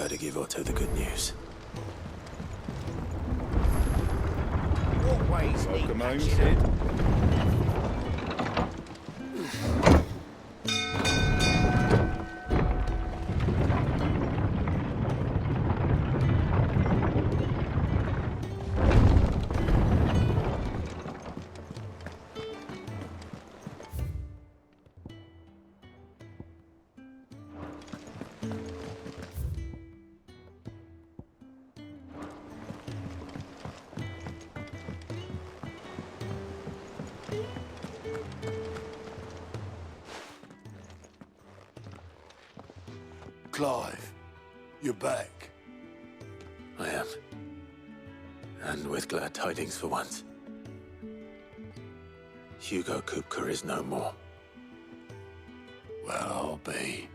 better give Otto the good news. What ways need Welcome home, patching up? Sid. Clive, you're back. I am. And with glad tidings for once. Hugo Kupka is no more. Well, I'll be.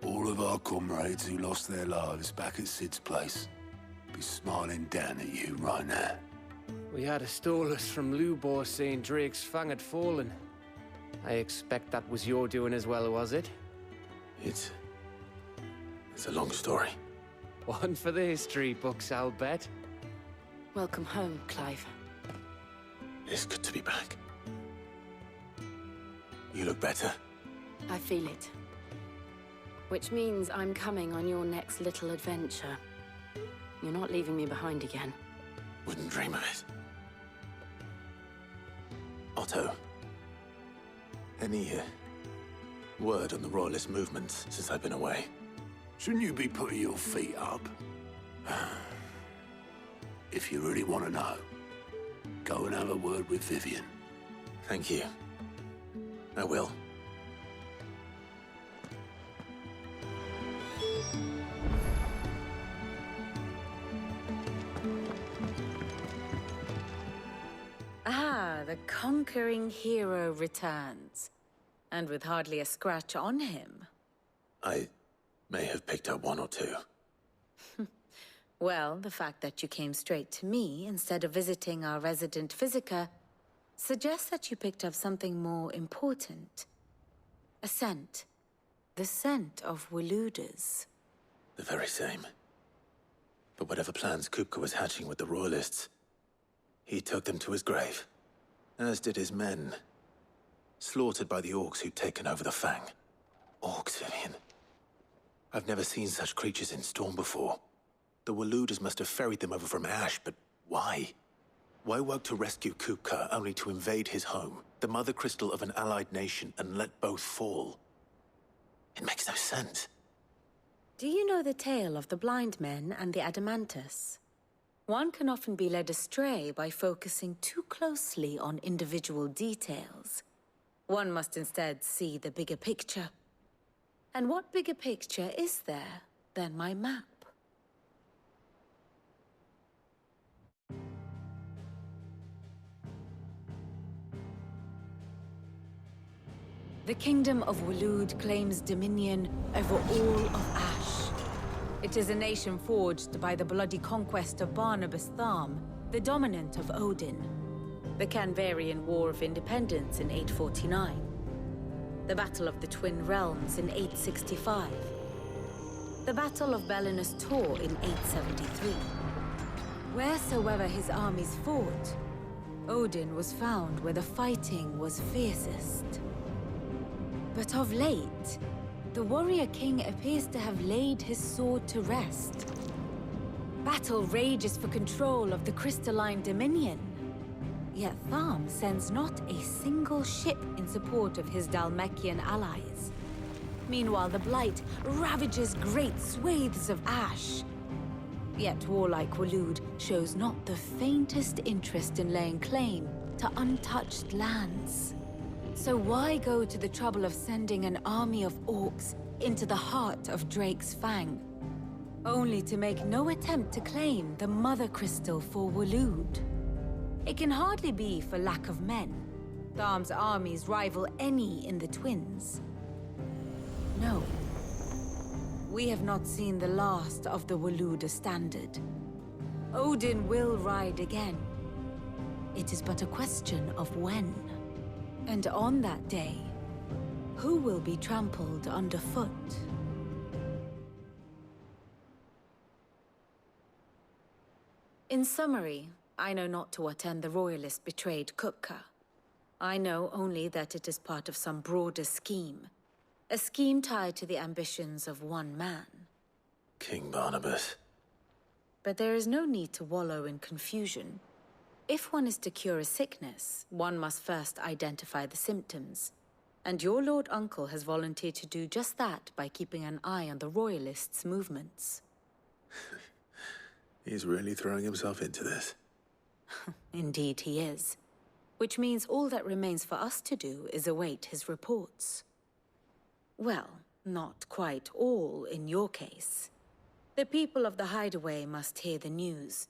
All of our comrades who lost their lives back at Sid's place be smiling down at you right now. We had a stolus from Lubor saying Drake's fang had fallen. I expect that was your doing as well, was it? It's a long story. One for the history books, I'll bet. Welcome home, Clive. It's good to be back. You look better. I feel it. Which means I'm coming on your next little adventure. You're not leaving me behind again. Wouldn't dream of it. Otto. Any word on the Royalist movements since I've been away? Shouldn't you be putting your feet up? If you really want to know, go and have a word with Vivian. Thank you. I will. Ah, the conquering hero returns. And with hardly a scratch on him. I may have picked up one or two. Well, the fact that you came straight to me instead of visiting our resident physiker suggests that you picked up something more important. A scent. The scent of Waludas. The very same. But whatever plans Kupka was hatching with the Royalists, he took them to his grave. As did his men. Slaughtered by the orcs who'd taken over the Fang. Orcs, Vivian. I've never seen such creatures in Storm before. The Waludas must have ferried them over from Ash, but why? Why work to rescue Kupka only to invade his home, the mother crystal of an allied nation, and let both fall? It makes no sense. Do you know the tale of the blind men and the Adamantus? One can often be led astray by focusing too closely on individual details. One must instead see the bigger picture. And what bigger picture is there than my map? The Kingdom of Waloed claims dominion over all of Ash. It is a nation forged by the bloody conquest of Barnabas Tharm, the dominant of Odin. The Canvarian War of Independence in 849. The Battle of the Twin Realms in 865. The Battle of Belinus Tor in 873. Wheresoever his armies fought, Odin was found where the fighting was fiercest. But of late, the warrior king appears to have laid his sword to rest. Battle rages for control of the crystalline dominion. Yet Tharm sends not a single ship in support of his Dhalmekian allies. Meanwhile, the Blight ravages great swathes of Ash. Yet warlike Waloed shows not the faintest interest in laying claim to untouched lands. So why go to the trouble of sending an army of orcs into the heart of Drake's Fang, only to make no attempt to claim the Mother Crystal for Waloed? It can hardly be for lack of men. Tharm's armies rival any in the Twins. No. We have not seen the last of the Waluda standard. Odin will ride again. It is but a question of when. And on that day, who will be trampled underfoot? In summary, I know not to what end the Royalists betrayed Kupka. I know only that it is part of some broader scheme. A scheme tied to the ambitions of one man. King Barnabas. But there is no need to wallow in confusion. If one is to cure a sickness, one must first identify the symptoms. And your Lord Uncle has volunteered to do just that by keeping an eye on the Royalists' movements. He's really throwing himself into this. Indeed he is. Which means all that remains for us to do is await his reports. Well, not quite all in your case. The people of the Hideaway must hear the news.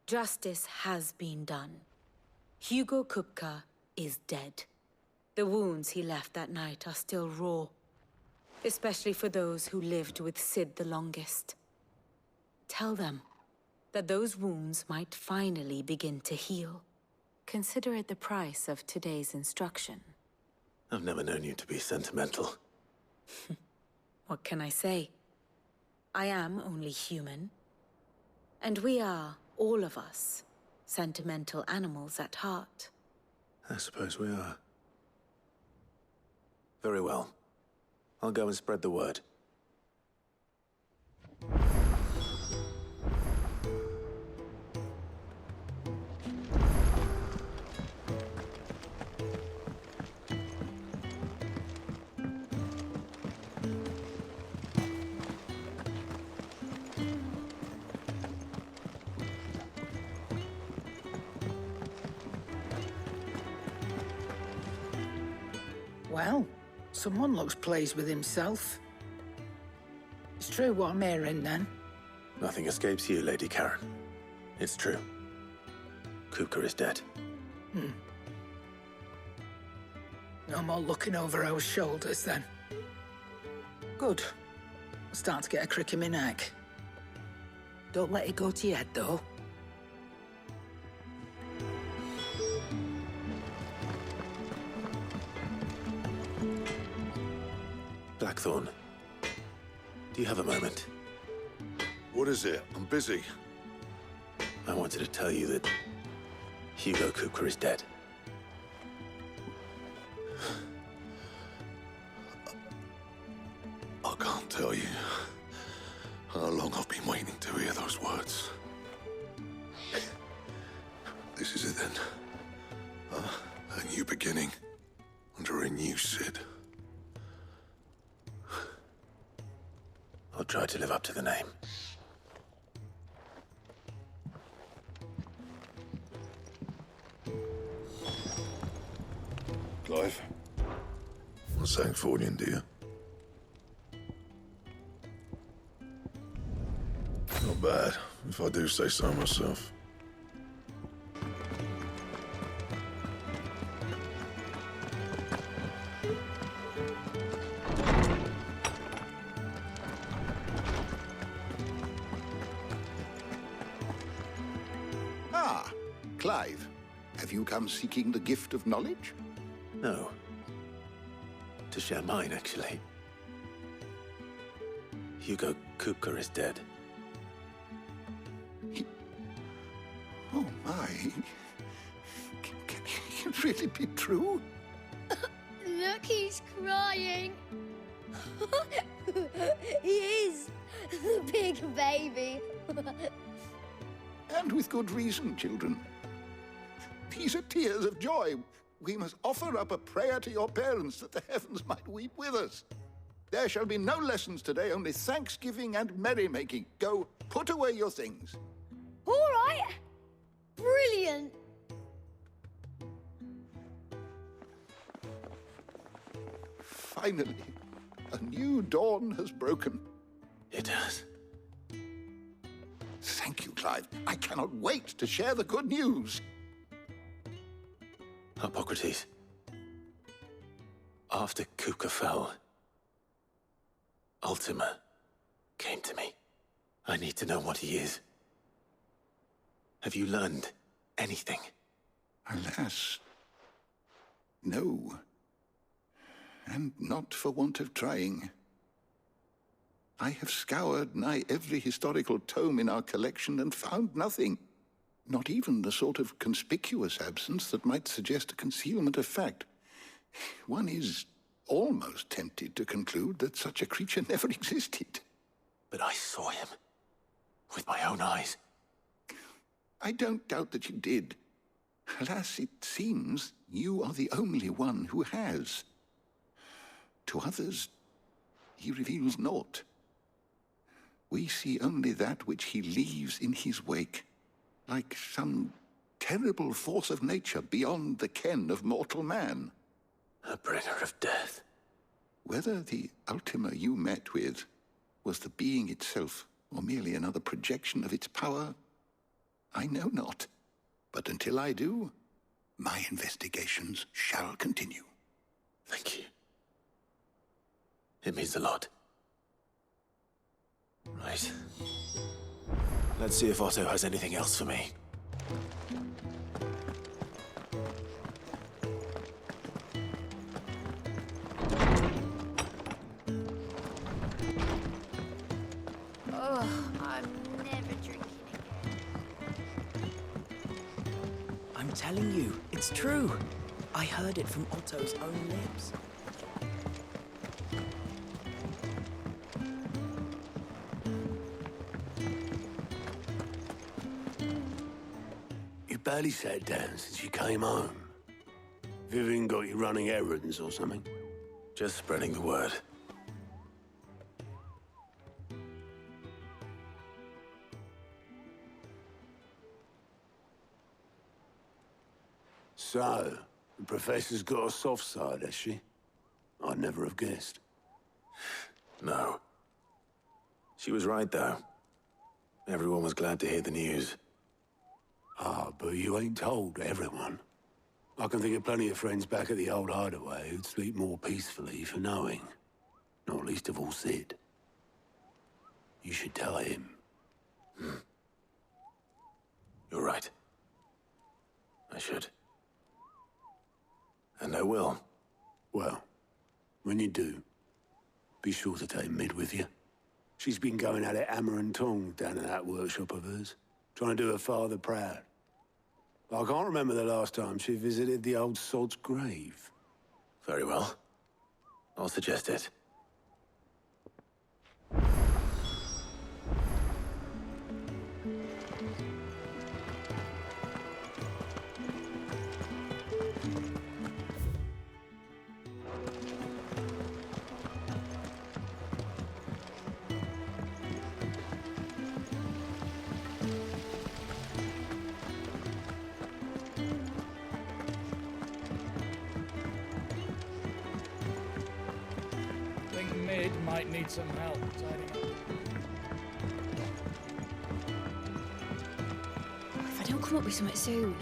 Justice has been done. Hugo Kupka is dead. The wounds he left that night are still raw. Especially for those who lived with Sid the longest. Tell them that those wounds might finally begin to heal. Consider it the price of today's instruction. I've never known you to be sentimental. What can I say? I am only human. And we are, all of us, sentimental animals at heart. I suppose we are. Very well. I'll go and spread the word. Well, someone looks pleased with himself. It's true what I'm hearing, then. Nothing escapes you, Lady Karen. It's true. Kupka is dead. No more looking over our shoulders, then. Good. I'm starting to get a crick in my neck. Don't let it go to your head, though. Blackthorn, do you have a moment? What is it? I'm busy. I wanted to tell you that Hugo Kupka is dead. I can't tell you how long I've been waiting to hear those words. This is it then. A new beginning under a new Sid. I'll try to live up to the name. Clive, I'm Sancfordian, dear. Not bad, if I do say so myself. Ah, Clive, have you come seeking the gift of knowledge? No. To share mine, actually. Hugo Kupka is dead. Oh, my. Can it really be true? Look, he's crying. He is. The big baby. And with good reason, children. These are tears of joy. We must offer up a prayer to your parents that the heavens might weep with us. There shall be no lessons today, only thanksgiving and merrymaking. Go, put away your things. All right. Brilliant. Finally, a new dawn has broken. It has. Thank you, Clive. I cannot wait to share the good news. Hippocrates. After Kupka fell, Ultima came to me. I need to know what he is. Have you learned anything? Alas, no. And not for want of trying. I have scoured nigh every historical tome in our collection and found nothing. Not even the sort of conspicuous absence that might suggest a concealment of fact. One is almost tempted to conclude that such a creature never existed. But I saw him. With my own eyes. I don't doubt that you did. Alas, it seems you are the only one who has. To others, he reveals naught. We see only that which he leaves in his wake, like some terrible force of nature beyond the ken of mortal man. A bringer of death. Whether the Ultima you met with was the being itself, or merely another projection of its power, I know not. But until I do, my investigations shall continue. Thank you. It means a lot. Right. Let's see if Otto has anything else for me. Oh, I'm never drinking again. I'm telling you, it's true. I heard it from Otto's own lips. You barely sat down since you came home. Vivian got you running errands or something? Just spreading the word. So, the Professor's got a soft side, has she? I'd never have guessed. No. She was right, though. Everyone was glad to hear the news. Ah, but you ain't told everyone. I can think of plenty of friends back at the old hideaway who'd sleep more peacefully for knowing. Not least of all Sid. You should tell him. You're right. I should. And I will. Well, when you do, be sure to take Mid with you. She's been going at it hammer and tongs down at that workshop of hers, trying to do her father proud. I can't remember the last time she visited the old sod's grave. Very well. I'll suggest it. Mid might need some help tidying up. If I don't come up with something soon.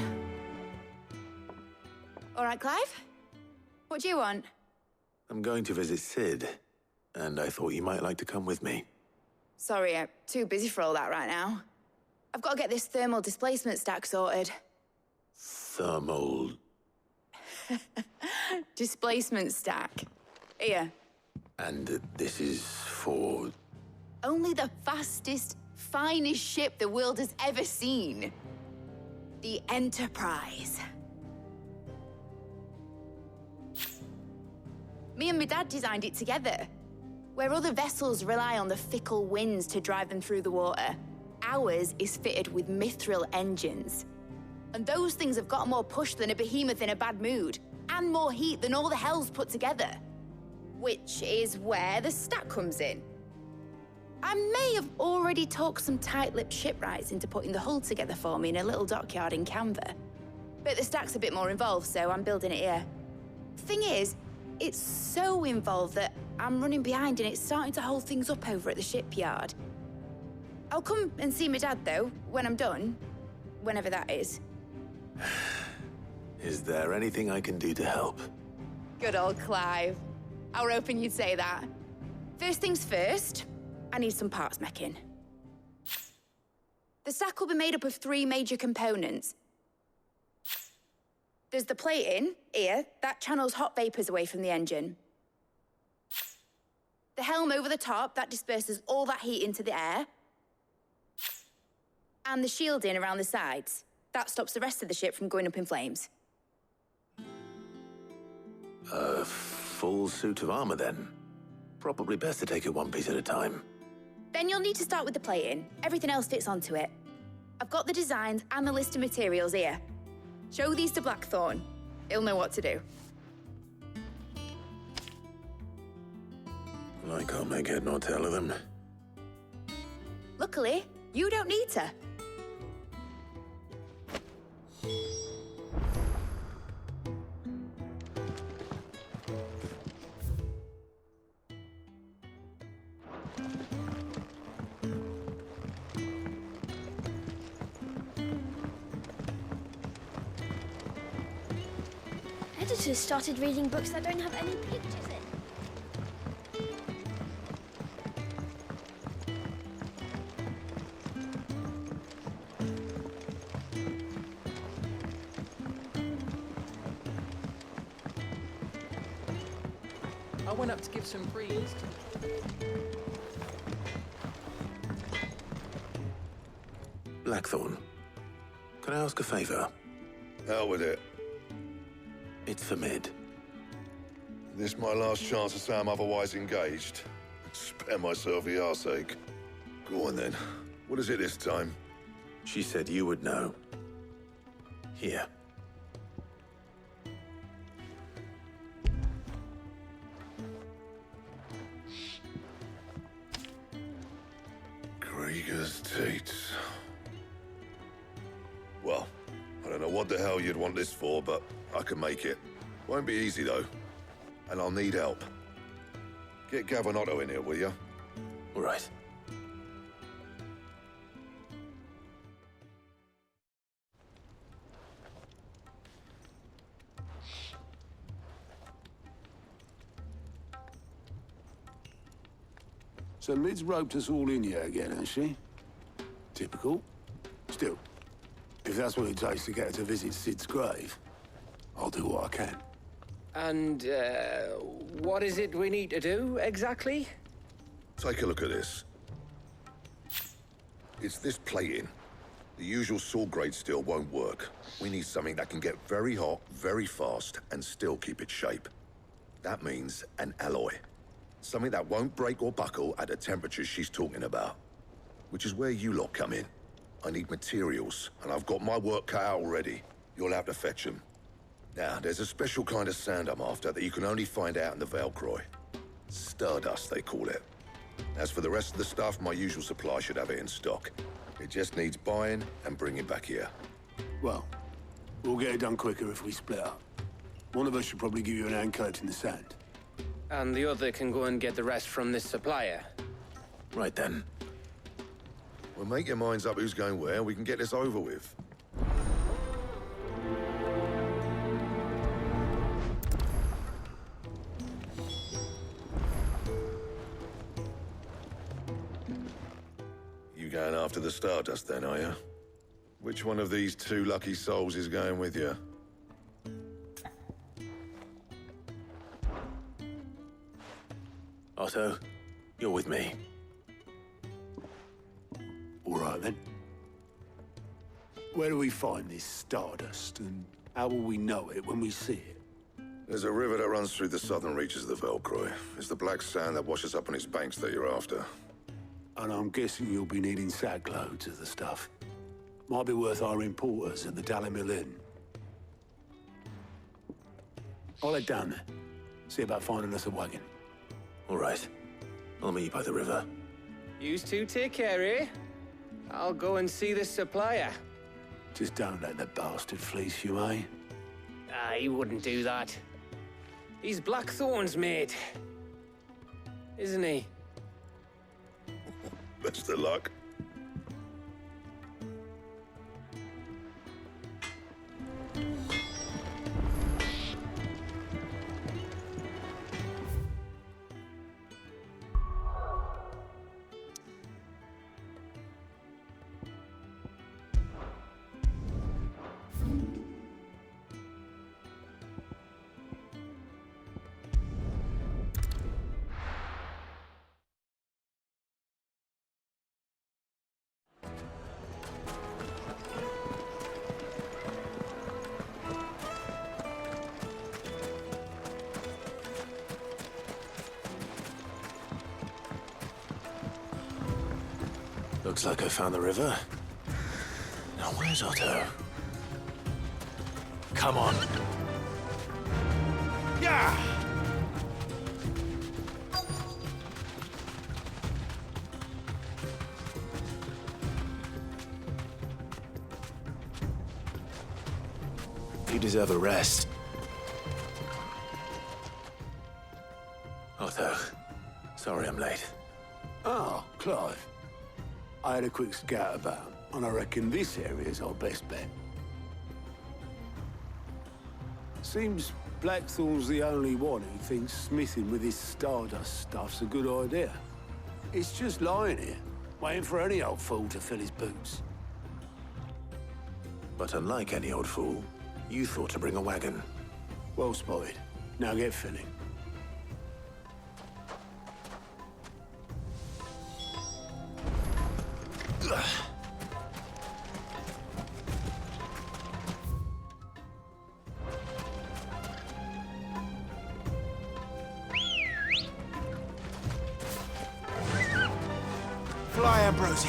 All right, Clive? What do you want? I'm going to visit Sid, and I thought you might like to come with me. Sorry, I'm too busy for all that right now. I've got to get this thermal displacement stack sorted. Thermal... Displacement stack. Here. And this is for... Only the fastest, finest ship the world has ever seen. The Enterprise. Me and my dad designed it together. Where other vessels rely on the fickle winds to drive them through the water, ours is fitted with mithril engines. And those things have got more push than a behemoth in a bad mood, and more heat than all the hells put together. Which is where the stack comes in. I may have already talked some tight-lipped shipwrights into putting the hull together for me in a little dockyard in Canva. But the stack's a bit more involved, so I'm building it here. Thing is, it's so involved that I'm running behind and it's starting to hold things up over at the shipyard. I'll come and see my dad, though, when I'm done. Whenever that is. Is there anything I can do to help? Good old Clive. I were hoping you'd say that. First things first, I need some parts meching. The stack will be made up of 3 major components. There's the plating, here, that channels hot vapors away from the engine. The helm over the top, that disperses all that heat into the air. And the shielding around the sides. That stops the rest of the ship from going up in flames. A full suit of armor, then? Probably best to take it one piece at a time. Then you'll need to start with the plating. Everything else fits onto it. I've got the designs and the list of materials here. Show these to Blackthorn. He'll know what to do. I can't make head nor tail of them. Luckily, you don't need to. Editors started reading books that don't have any pictures in. I went up to give some greetings to... Blackthorn, can I ask a favor? Out with it. It's for Mid. This my last chance to say I'm otherwise engaged. Spare myself the arseache. Go on then. What is it this time? She said you would know. Here. Krieger's Tates. Well, I don't know what the hell you'd want this for, but I can make it. Won't be easy, though. And I'll need help. Get Gavinotto in here, will you? All right. So Mid's roped us all in here again, hasn't she? Typical. Still, if that's what it takes to get her to visit Sid's grave, I'll do what I can. And, what is it we need to do, exactly? Take a look at this. It's this plating. The usual sword grade steel won't work. We need something that can get very hot, very fast, and still keep its shape. That means an alloy. Something that won't break or buckle at the temperatures she's talking about. Which is where you lot come in. I need materials, and I've got my work cut out already. You'll have to fetch them. Now, there's a special kind of sand I'm after that you can only find out in the Valcroy. Stardust, they call it. As for the rest of the stuff, my usual supply should have it in stock. It just needs buying and bringing back here. Well, we'll get it done quicker if we split up. One of us should probably give you an hand collecting the sand. And the other can go and get the rest from this supplier. Right then. Well, make your minds up who's going where, and we can get this over with. You going after the Stardust then, are you? Which one of these two lucky souls is going with you? Otto, you're with me. All right, then. Where do we find this Stardust, and how will we know it when we see it? There's a river that runs through the southern reaches of the Valcroy. It's the black sand that washes up on its banks that you're after. And I'm guessing you'll be needing sack loads of the stuff. Might be worth our importers at the Dalimil Inn. I'll head down there. See about finding us a wagon. All right. I'll meet you by the river. You two take care, eh? I'll go and see the supplier. Just don't let the bastard fleece you, eh? He wouldn't do that. He's Blackthorn's mate. Isn't he? Best of luck. Looks like I found the river. Now where's Otto? Come on. Yeah! You deserve a rest. Otto, sorry I'm late. Oh, Clive. I had a quick scout about, and I reckon this area's our best bet. Seems Blackthorn's the only one who thinks smithing with his stardust stuff's a good idea. It's just lying here, waiting for any old fool to fill his boots. But unlike any old fool, you thought to bring a wagon. Well spotted. Now get filling. Fly, Ambrosia.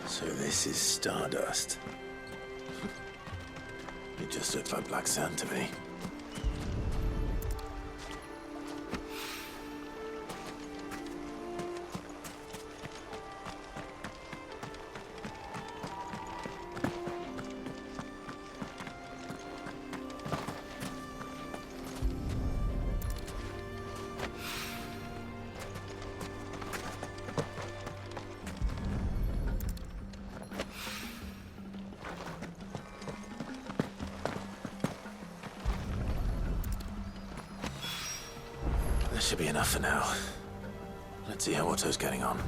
So this is stardust. It just looks like black sand to me. That should be enough for now. Let's see how Otto's getting on.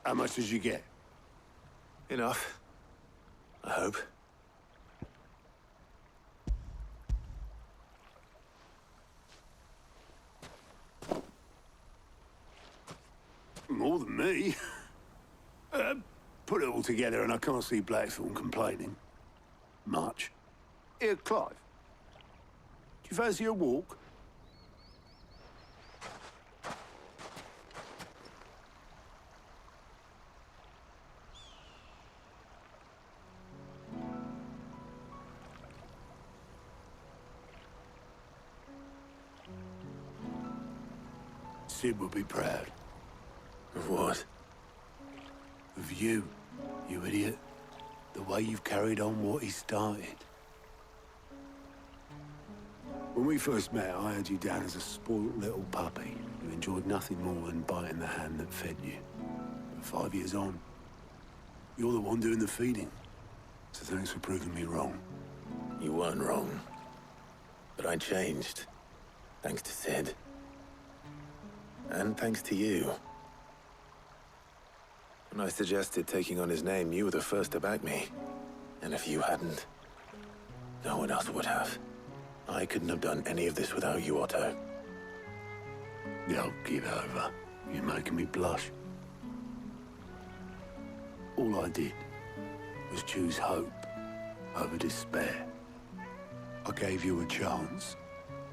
How much did you get? Enough. I hope. More than me. Put it all together and I can't see Blackthorn complaining. Much. Here, Clive. Do you fancy a walk? Sid will be proud. Of what? Of you, you idiot. The way you've carried on what he started. When we first met, I had you down as a spoilt little puppy who enjoyed nothing more than biting the hand that fed you. But 5 years on, you're the one doing the feeding. So thanks for proving me wrong. You weren't wrong. But I changed. Thanks to Sid. And thanks to you. When I suggested taking on his name, you were the first to back me. And if you hadn't, no one else would have. I couldn't have done any of this without you, Otto. Don't give over. You're making me blush. All I did was choose hope over despair. I gave you a chance,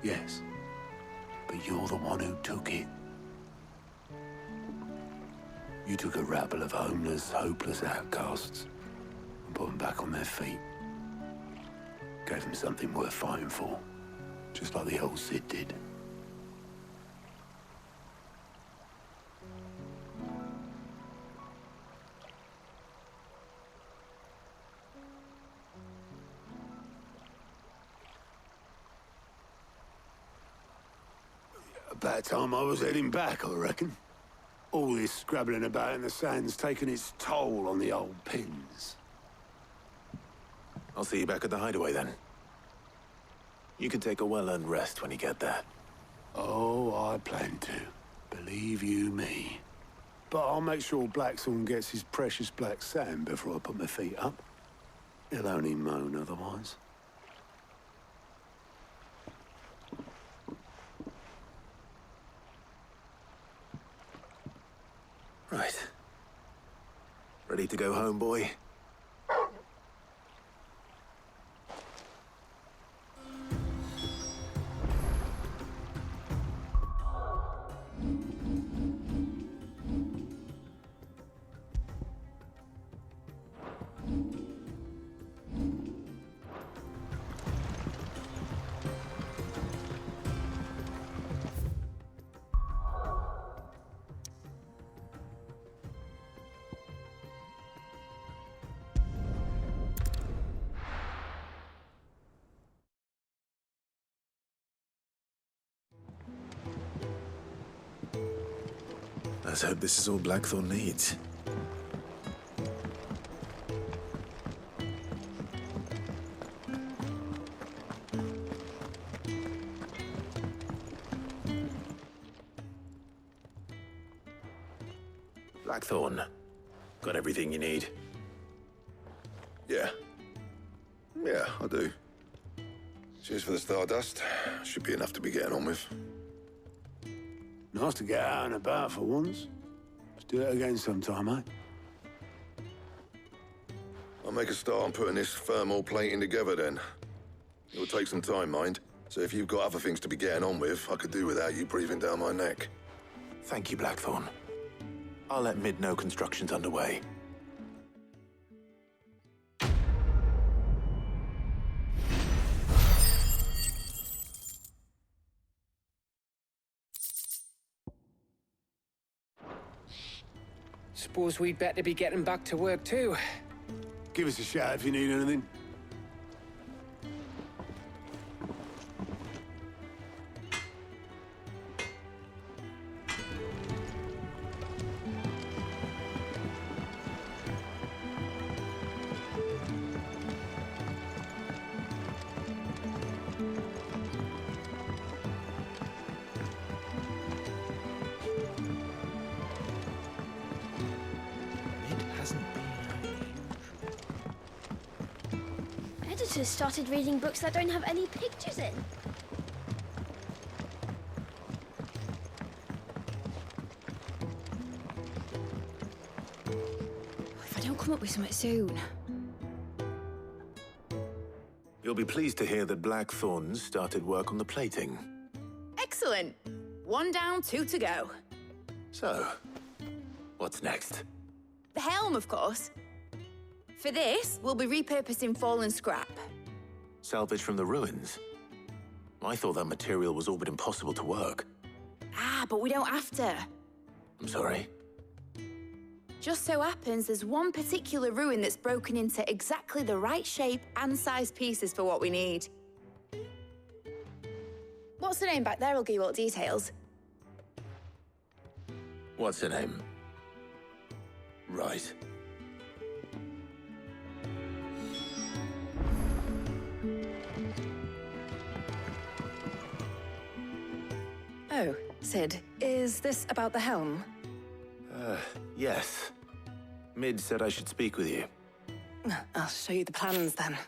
yes. But you're the one who took it. You took a rabble of homeless, hopeless outcasts and put them back on their feet. Gave them something worth fighting for, just like the old Sid did. About time I was heading back, I reckon. All this scrabbling about in the sand's taken its toll on the old pins. I'll see you back at the hideaway then. You can take a well-earned rest when you get there. Oh, I plan to. Believe you me. But I'll make sure Blackthorn gets his precious black sand before I put my feet up. He'll only moan otherwise. Right. Ready to go home, boy? Let's hope this is all Blackthorn needs. Blackthorn, got everything you need? Yeah. Yeah, I do. Cheers for the stardust. Should be enough to be getting on with. Nice to get out and about for once. Let's do it again sometime, eh? I'll make a start on putting this thermal plating together then. It'll take some time, mind. So if you've got other things to be getting on with, I could do without you breathing down my neck. Thank you, Blackthorn. I'll let Mid know construction's underway. Suppose we'd better be getting back to work too. Give us a shout if you need anything. Editors started reading books that don't have any pictures in. If I don't come up with something soon. You'll be pleased to hear that Blackthorn's started work on the plating. Excellent. 1 down, 2 to go. So, what's next? The helm, of course. For this, we'll be repurposing fallen scrap. Salvage from the ruins? I thought that material was all but impossible to work. Ah, but we don't have to. I'm sorry. Just so happens there's one particular ruin that's broken into exactly the right shape and size pieces for what we need. What's the name back there? I'll give you all the details. What's her name? Right. Oh, Sid, is this about the helm? Yes. Mid said I should speak with you. I'll show you the plans then.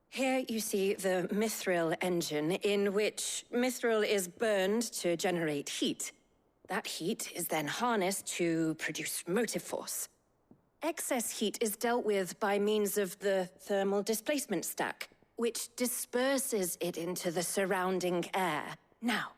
Here you see the mithril engine, in which mithril is burned to generate heat. That heat is then harnessed to produce motive force. Excess heat is dealt with by means of the thermal displacement stack, which disperses it into the surrounding air. Now,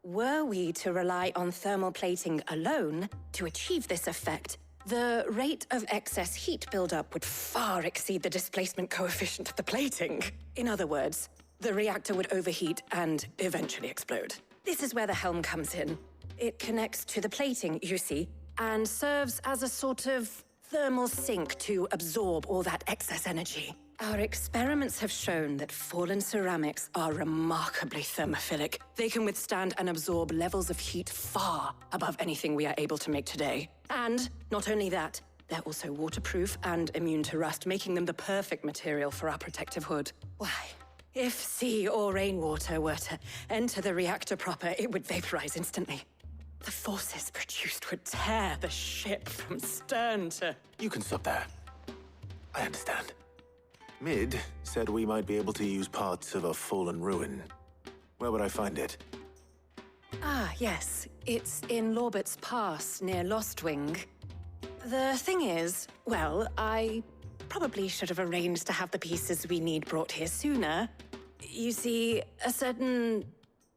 were we to rely on thermal plating alone to achieve this effect, the rate of excess heat buildup would far exceed the displacement coefficient of the plating. In other words, the reactor would overheat and eventually explode. This is where the helm comes in. It connects to the plating, you see, and serves as a sort of thermal sink to absorb all that excess energy. Our experiments have shown that fallen ceramics are remarkably thermophilic. They can withstand and absorb levels of heat far above anything we are able to make today. And not only that, they're also waterproof and immune to rust, making them the perfect material for our protective hood. Why, if sea or rainwater were to enter the reactor proper, it would vaporize instantly. The forces produced would tear the ship from stern to... You can stop there. I understand. Mid said we might be able to use parts of a fallen ruin. Where would I find it? Ah, yes. It's in Lorbert's Pass, near Lostwing. The thing is, well, I probably should have arranged to have the pieces we need brought here sooner. You see, a certain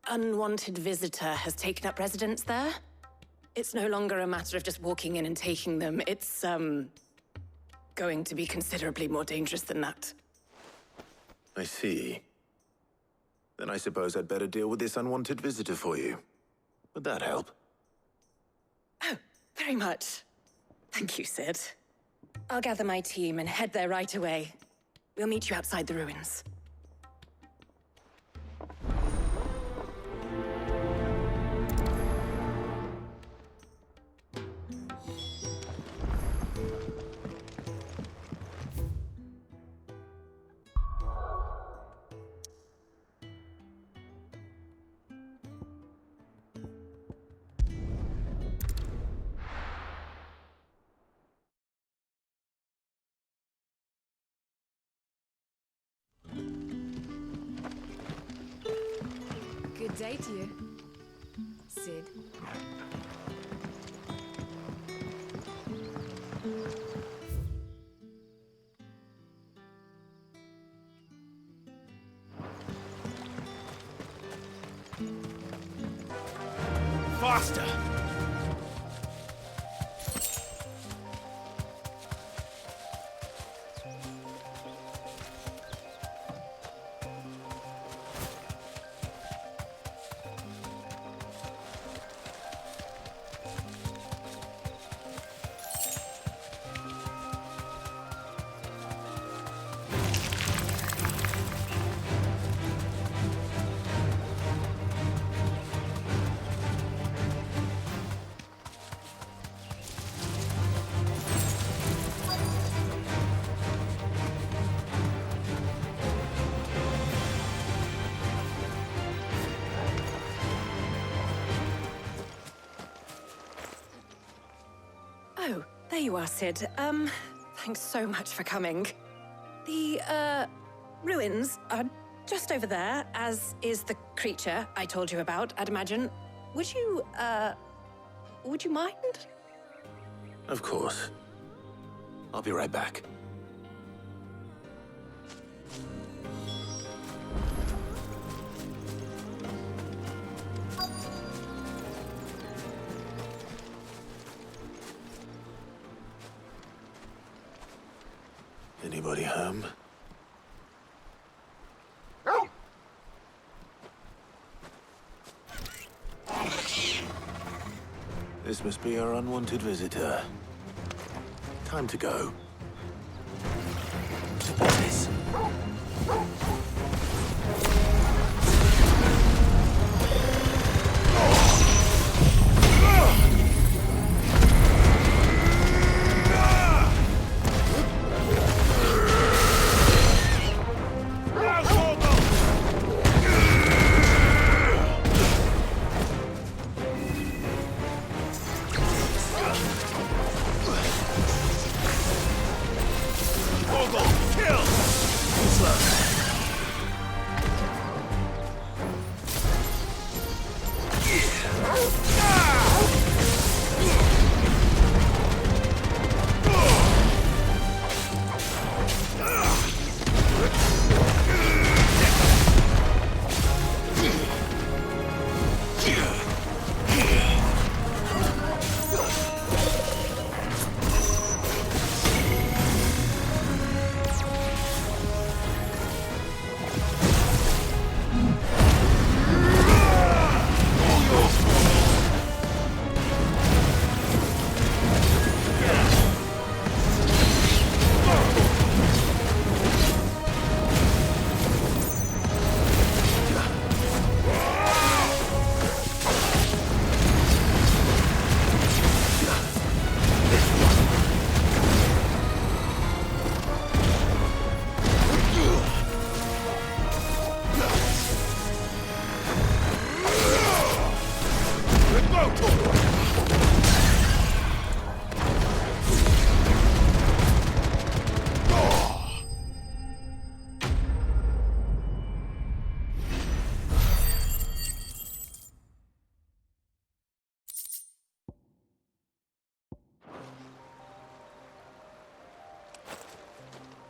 unwanted visitor has taken up residence there. It's no longer a matter of just walking in and taking them. It's, going to be considerably more dangerous than that. I see. Then I suppose I'd better deal with this unwanted visitor for you. Would that help? Oh, very much. Thank you, Sid. I'll gather my team and head there right away. We'll meet you outside the ruins. Good day to you, Sid. Faster! Oh, there you are, Sid. Thanks so much for coming. The, ruins are just over there, as is the creature I told you about, I'd imagine. Would you mind? Of course. I'll be right back. Anybody home? This must be our unwanted visitor. Time to go. This. Kill!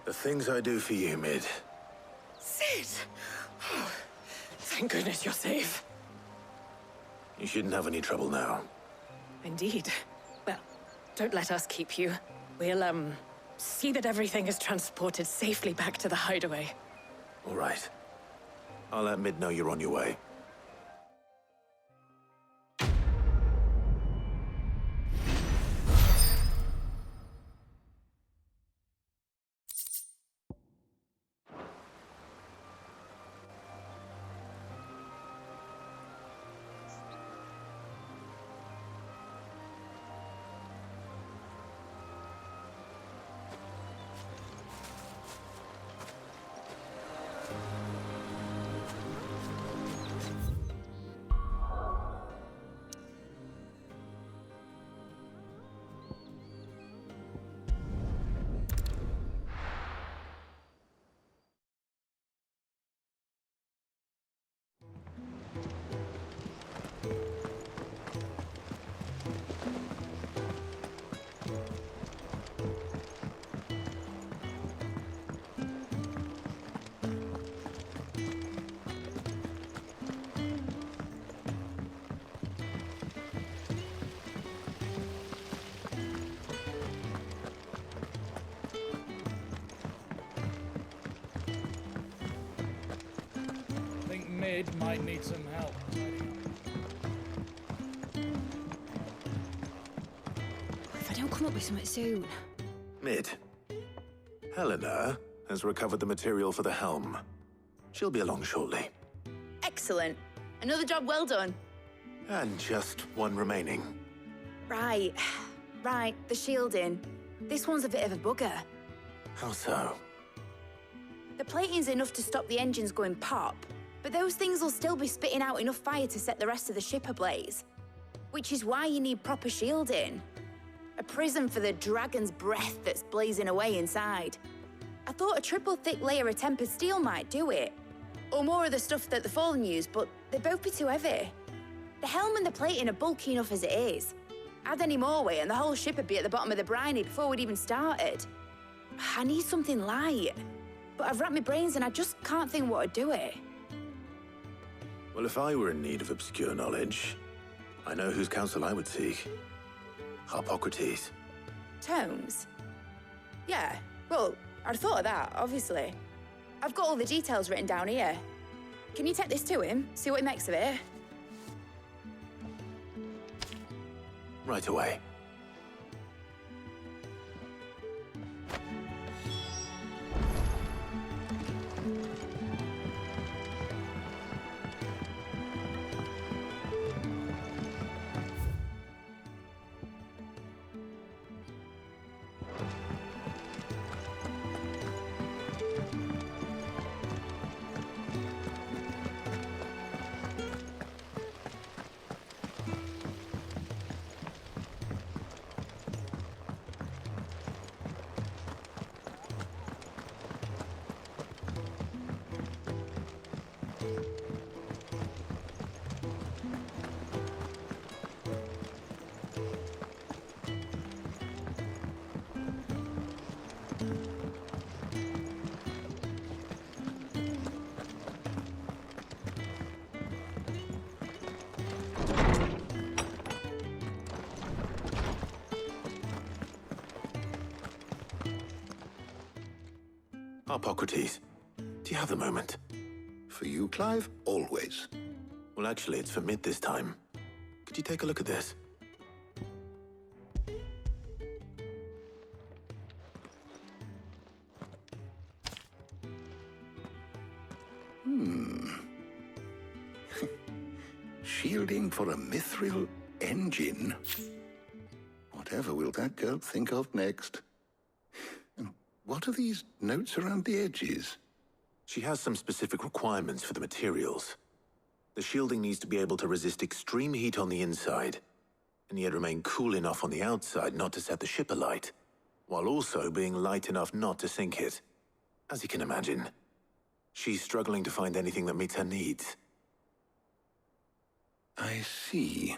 The things I do for you, Mid. Sid! Oh, thank goodness you're safe. You shouldn't have any trouble now. Indeed. Well, don't let us keep you. We'll, see that everything is transported safely back to the hideaway. All right. I'll let Mid know you're on your way. Mid might need some help. If I don't come up with something soon. Mid. Helena has recovered the material for the helm. She'll be along shortly. Excellent. Another job well done. And just one remaining. Right. Right, the shielding. This one's a bit of a bugger. How so? The plating's enough to stop the engines going pop, but those things will still be spitting out enough fire to set the rest of the ship ablaze. Which is why you need proper shielding. A prison for the dragon's breath that's blazing away inside. I thought a triple thick layer of tempered steel might do it. Or more of the stuff that the Fallen use, but they'd both be too heavy. The helm and the plating are bulky enough as it is. Add any more weight and the whole ship would be at the bottom of the briny before we'd even started. I need something light. But I've racked my brains and I just can't think what would do it. Well, if I were in need of obscure knowledge, I know whose counsel I would seek. Harpocrates. Tomes? Yeah, well, I'd thought of that, obviously. I've got all the details written down here. Can you take this to him, see what he makes of it? Right away. Harpocrates, do you have the moment? For you, Clive? Always. Well, actually, it's for Mid this time. Could you take a look at this? Shielding for a mithril engine? Whatever will that girl think of next? And what are these notes around the edges? She has some specific requirements for the materials. The shielding needs to be able to resist extreme heat on the inside, and yet remain cool enough on the outside not to set the ship alight, while also being light enough not to sink it. As you can imagine, she's struggling to find anything that meets her needs. I see.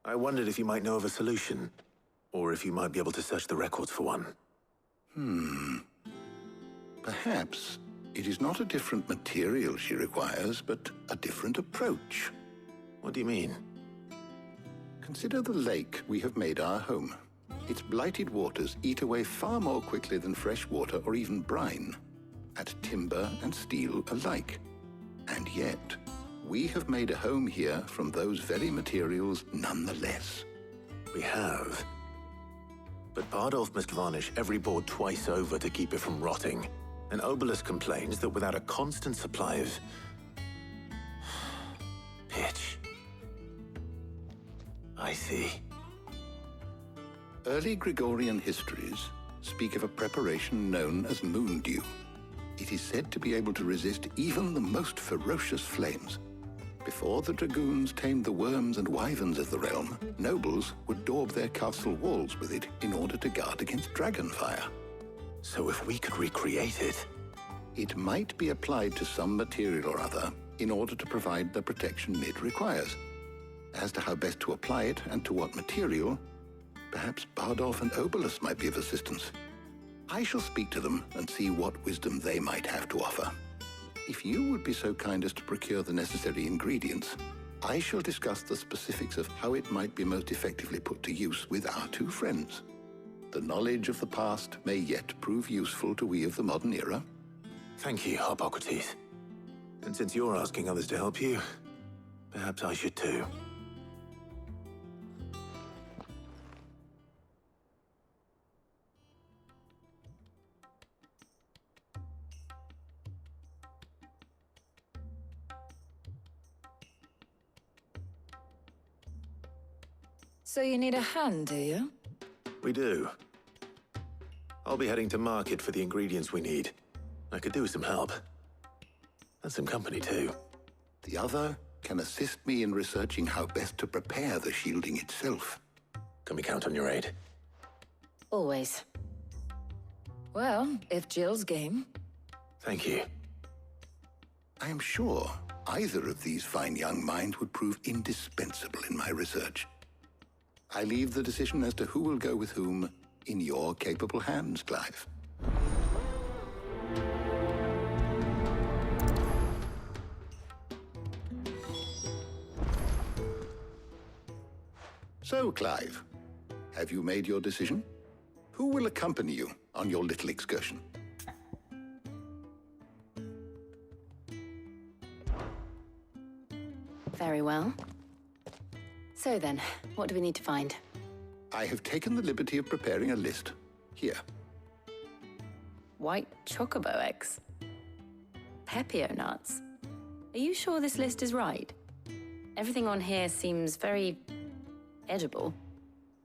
I wondered if you might know of a solution, or if you might be able to search the records for one. Perhaps it is not a different material she requires, but a different approach. What do you mean? Consider the lake we have made our home. Its blighted waters eat away far more quickly than fresh water or even brine, at timber and steel alike. And yet, we have made a home here from those very materials nonetheless. We have. But Bardolph must varnish every board twice over to keep it from rotting. And Obelisk complains that without a constant supply of pitch. I see. Early Gregorian histories speak of a preparation known as moondew. It is said to be able to resist even the most ferocious flames. Before the dragoons tamed the worms and wyverns of the realm, nobles would daub their castle walls with it in order to guard against dragonfire. So if we could recreate it... It might be applied to some material or other in order to provide the protection it requires. As to how best to apply it and to what material, perhaps Bardolph and Obelisk might be of assistance. I shall speak to them and see what wisdom they might have to offer. If you would be so kind as to procure the necessary ingredients, I shall discuss the specifics of how it might be most effectively put to use with our two friends. The knowledge of the past may yet prove useful to we of the modern era. Thank you, Hippocrates. And since you're asking others to help you, perhaps I should too. So you need a hand, do you? We do. I'll be heading to market for the ingredients we need. I could do with some help. And some company, too. The other can assist me in researching how best to prepare the shielding itself. Can we count on your aid? Always. Well, if Jill's game. Thank you. I am sure either of these fine young minds would prove indispensable in my research. I leave the decision as to who will go with whom in your capable hands, Clive. So, Clive, have you made your decision? Who will accompany you on your little excursion? Very well. So then, what do we need to find? I have taken the liberty of preparing a list. Here. White chocobo eggs. Pepio nuts. Are you sure this list is right? Everything on here seems very edible.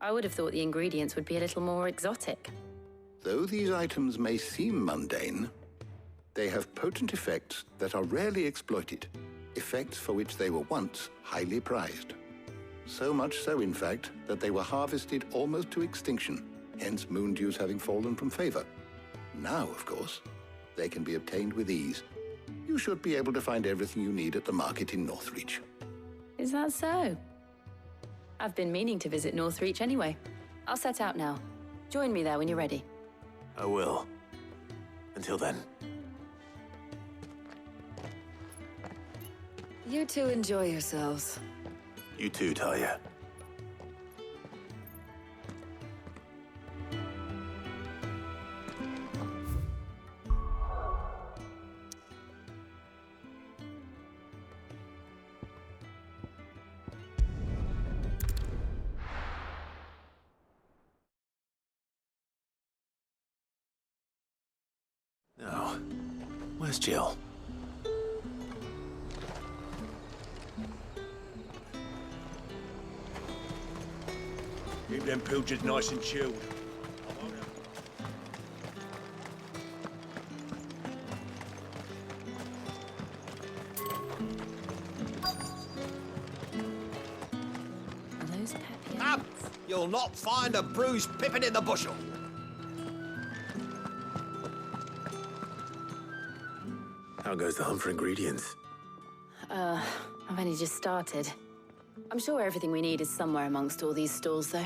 I would have thought the ingredients would be a little more exotic. Though these items may seem mundane, they have potent effects that are rarely exploited, effects for which they were once highly prized. So much so, in fact, that they were harvested almost to extinction, hence moondews having fallen from favor. Now, of course, they can be obtained with ease. You should be able to find everything you need at the market in Northreach. Is that so? I've been meaning to visit Northreach anyway. I'll set out now. Join me there when you're ready. I will. Until then. You two enjoy yourselves. You too, Talia. Now, where's Jill? Keep them pilchards nice and chilled. Are those Pepio Up! nuts? You'll not find a bruised pippin in the bushel. How goes the hunt for ingredients? I've only just started. I'm sure everything we need is somewhere amongst all these stalls, though.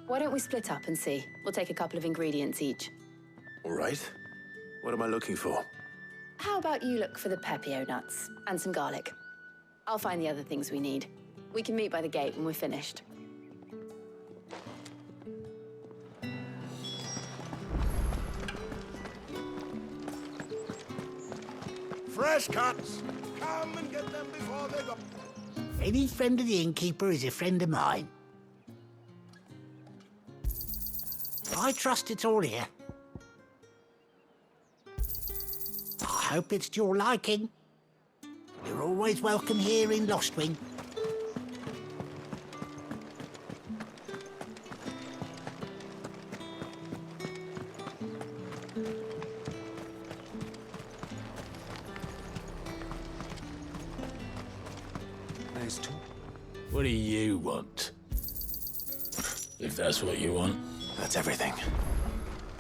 Why don't we split up and see? We'll take a couple of ingredients each. All right. What am I looking for? How about you look for the pepio nuts and some garlic? I'll find the other things we need. We can meet by the gate when we're finished. Fresh cuts! Come and get them before they go. Any friend of the innkeeper is a friend of mine. I trust it's all here. I hope it's to your liking. You're always welcome here in Lostwing. Nice talk. What do you want? If that's what you want. That's everything.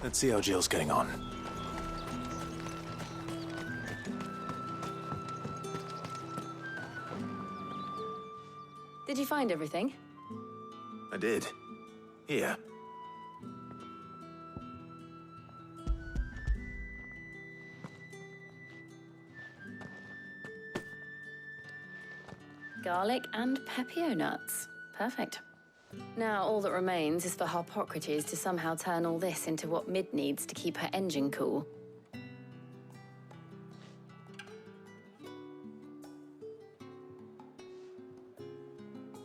Let's see how Jill's getting on. Did you find everything? I did. Here. Garlic and pepio nuts. Perfect. Now all that remains is for Harpocrates to somehow turn all this into what Mid needs to keep her engine cool.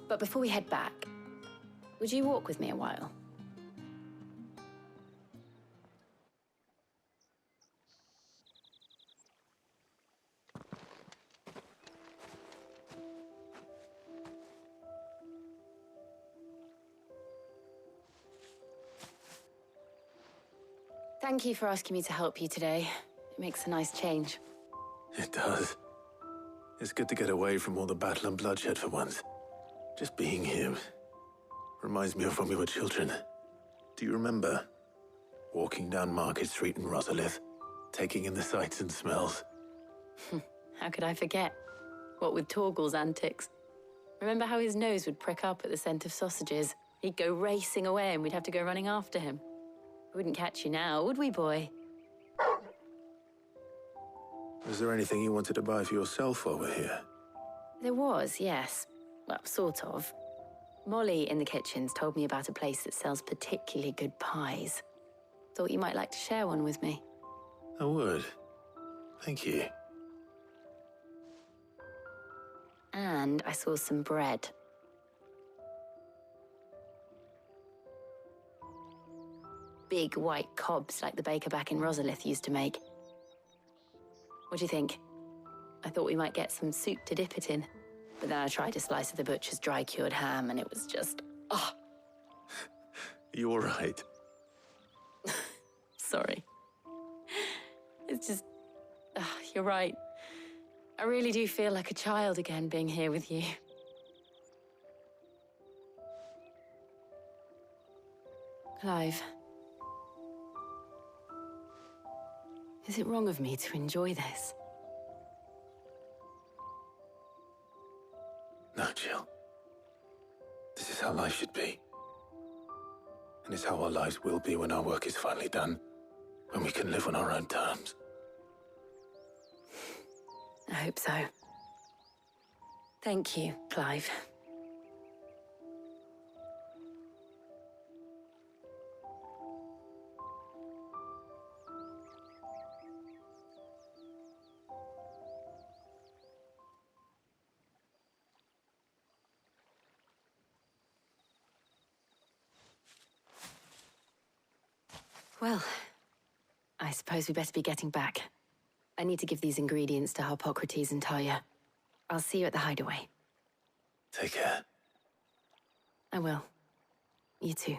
But before we head back, would you walk with me a while? Thank you for asking me to help you today. It makes a nice change. It does. It's good to get away from all the battle and bloodshed for once. Just being here reminds me of when we were children. Do you remember? Walking down Market Street in Rosalith, taking in the sights and smells. How could I forget? What with Torgal's antics. Remember how his nose would prick up at the scent of sausages? He'd go racing away and we'd have to go running after him. We wouldn't catch you now, would we, boy? Was there anything you wanted to buy for yourself while we're here? There was, yes. Well, sort of. Molly in the kitchens told me about a place that sells particularly good pies. Thought you might like to share one with me. I would. Thank you. And I saw some bread. Big white cobs like the baker back in Rosalith used to make. What do you think? I thought we might get some soup to dip it in. But then I tried a slice of the butcher's dry-cured ham, and it was just... oh. You all right? Sorry. It's just... you're right. I really do feel like a child again being here with you. Clive. Is it wrong of me to enjoy this? No, Jill. This is how life should be. And it's how our lives will be when our work is finally done. When we can live on our own terms. I hope so. Thank you, Clive. Well, I suppose we better be getting back. I need to give these ingredients to Harpocrates and Talia. I'll see you at the hideaway. Take care. I will. You too.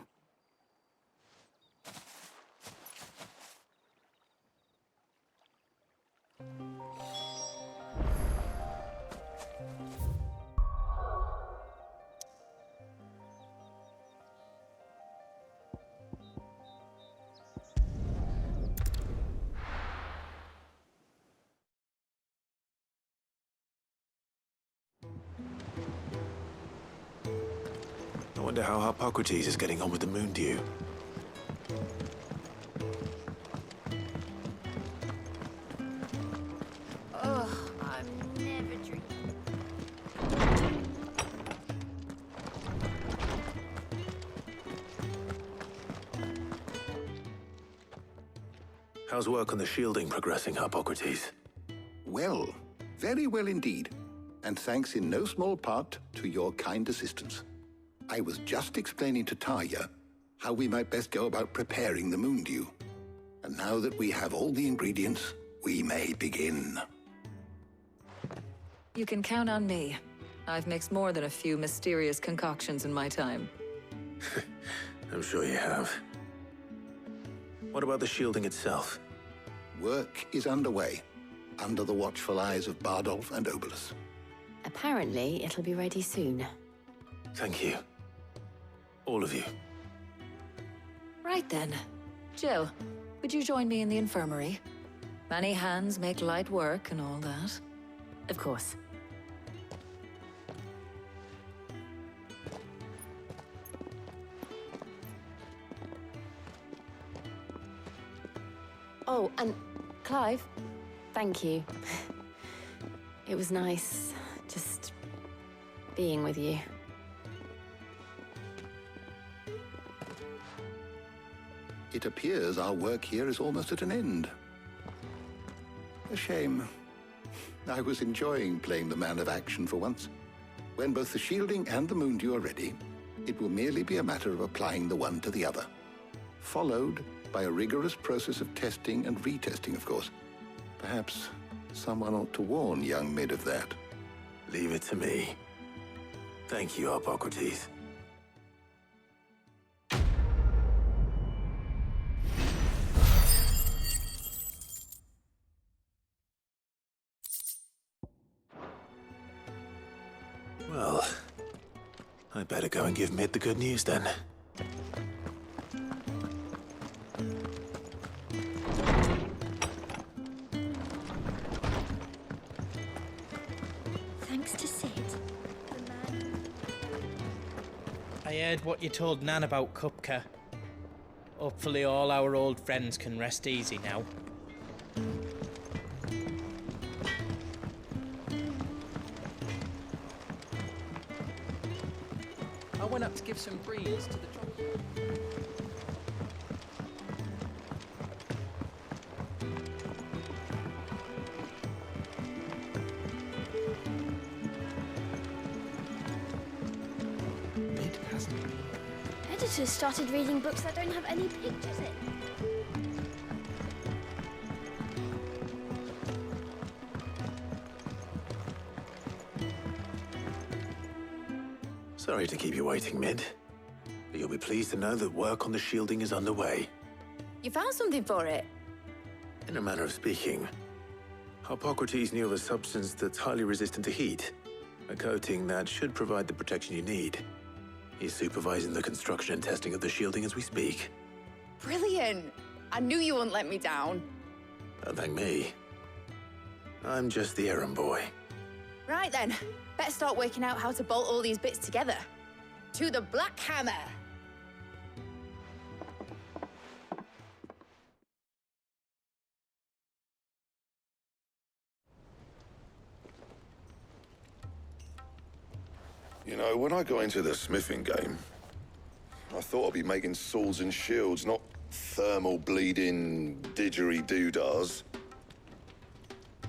I wonder how Harpocrates is getting on with the moondew. drink. How's work on the shielding progressing, Hippocrates? Well, very well indeed. And thanks in no small part to your kind assistance. I was just explaining to Tarja how we might best go about preparing the moondew. And now that we have all the ingredients, we may begin. You can count on me. I've mixed more than a few mysterious concoctions in my time. I'm sure you have. What about the shielding itself? Work is underway, under the watchful eyes of Bardolph and Obolus. Apparently, it'll be ready soon. Thank you. All of you. Right then. Jill, would you join me in the infirmary? Many hands make light work and all that. Of course. Oh, and Clive, thank you. It was nice just being with you. It appears our work here is almost at an end. A shame. I was enjoying playing the man of action for once. When both the shielding and the moondew are ready, it will merely be a matter of applying the one to the other. Followed by a rigorous process of testing and retesting, of course. Perhaps someone ought to warn young Mid of that. Leave it to me. Thank you, Hippocrates. Well, I better go and give Mid the good news then. Thanks to Sid. I heard what you told Nan about Kupka. Hopefully all our old friends can rest easy now. I went up to give some greens to the troll. Editors started reading books that don't have any pictures in. Sorry to keep you waiting, Mid. But you'll be pleased to know that work on the shielding is underway. You found something for it? In a manner of speaking, Hippocrates knew of a substance that's highly resistant to heat, a coating that should provide the protection you need. He's supervising the construction and testing of the shielding as we speak. Brilliant! I knew you wouldn't let me down. Don't thank me. I'm just the errand boy. Right then, better start working out how to bolt all these bits together. To the Black Hammer! You know, when I got into the smithing game, I thought I'd be making swords and shields, not thermal bleeding didgeridoo-dahs.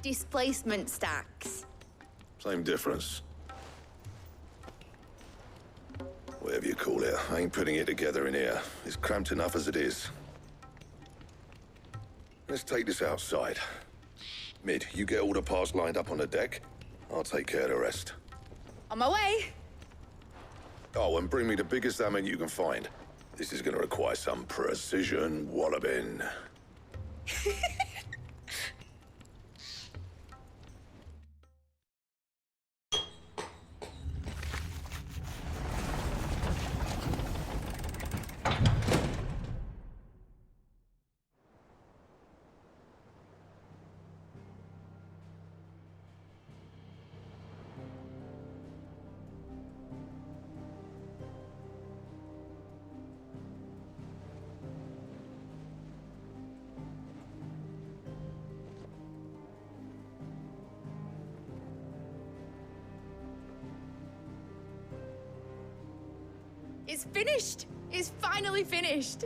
Displacement stacks. Same difference. Whatever you call it, I ain't putting it together in here. It's cramped enough as it is. Let's take this outside. Mid, you get all the parts lined up on the deck. I'll take care of the rest. On my way! Oh, and bring me the biggest hammer you can find. This is gonna require some precision walloping. It's finished! It's finally finished!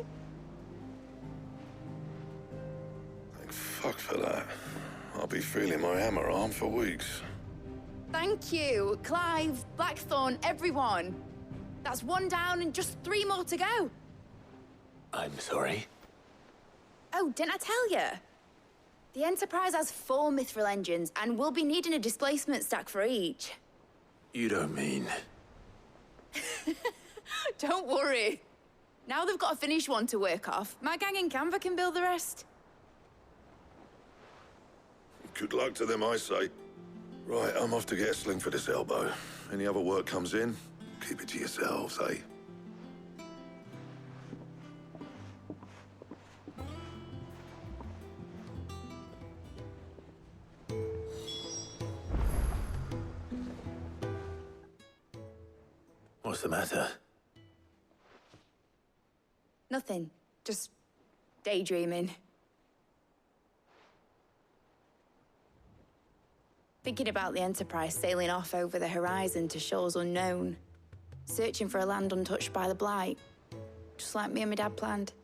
Thank fuck for that. I'll be feeling my hammer arm for weeks. Thank you, Clive, Blackthorn, everyone. That's one down and just 3 more to go. I'm sorry. Oh, didn't I tell you? The Enterprise has 4 mithril engines, and we'll be needing a displacement stack for each. You don't mean... Don't worry. Now they've got a finished one to work off, my gang in Canva can build the rest. Good luck to them, I say. Right, I'm off to get a sling for this elbow. Any other work comes in, keep it to yourselves, eh? What's the matter? Nothing. Just daydreaming. Thinking about the Enterprise sailing off over the horizon to shores unknown. Searching for a land untouched by the Blight. Just like me and my dad planned.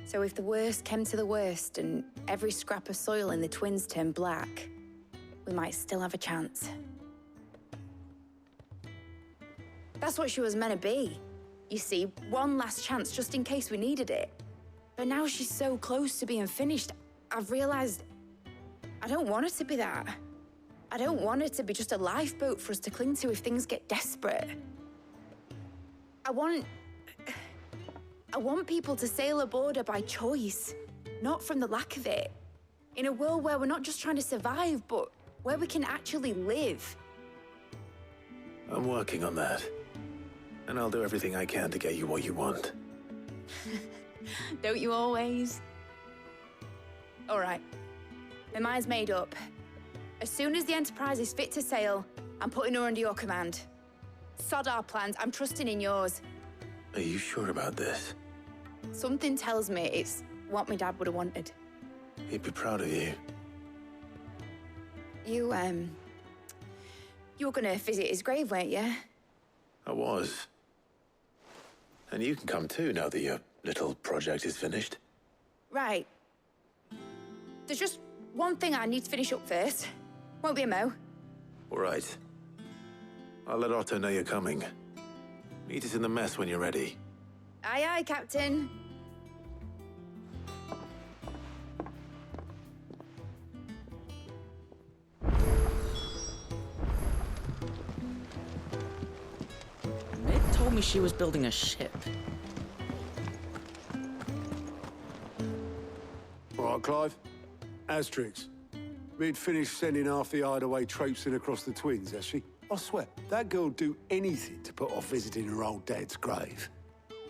So if the worst came to the worst and every scrap of soil in the Twins turned black, we might still have a chance. That's what she was meant to be. You see, one last chance just in case we needed it. But now she's so close to being finished, I've realized I don't want it to be that. I don't want it to be just a lifeboat for us to cling to if things get desperate. I want people to sail aboard her by choice, not from the lack of it. In a world where we're not just trying to survive, but where we can actually live. I'm working on that. And I'll do everything I can to get you what you want. Don't you always? All right. My mind's made up. As soon as the Enterprise is fit to sail, I'm putting her under your command. Sod our plans, I'm trusting in yours. Are you sure about this? Something tells me it's what my dad would have wanted. He'd be proud of you. You were gonna visit his grave, weren't you? I was. And you can come too now that your little project is finished. Right. There's just one thing I need to finish up first. Won't be a mo. All right. I'll let Otto know you're coming. Meet us in the mess when you're ready. Aye, aye, Captain. Meg told me she was building a ship. All right, Clive. Asterix. We'd finished sending half the hideaway traipsing across the Twins, has she? I swear, that girl'd do anything to put off visiting her old dad's grave.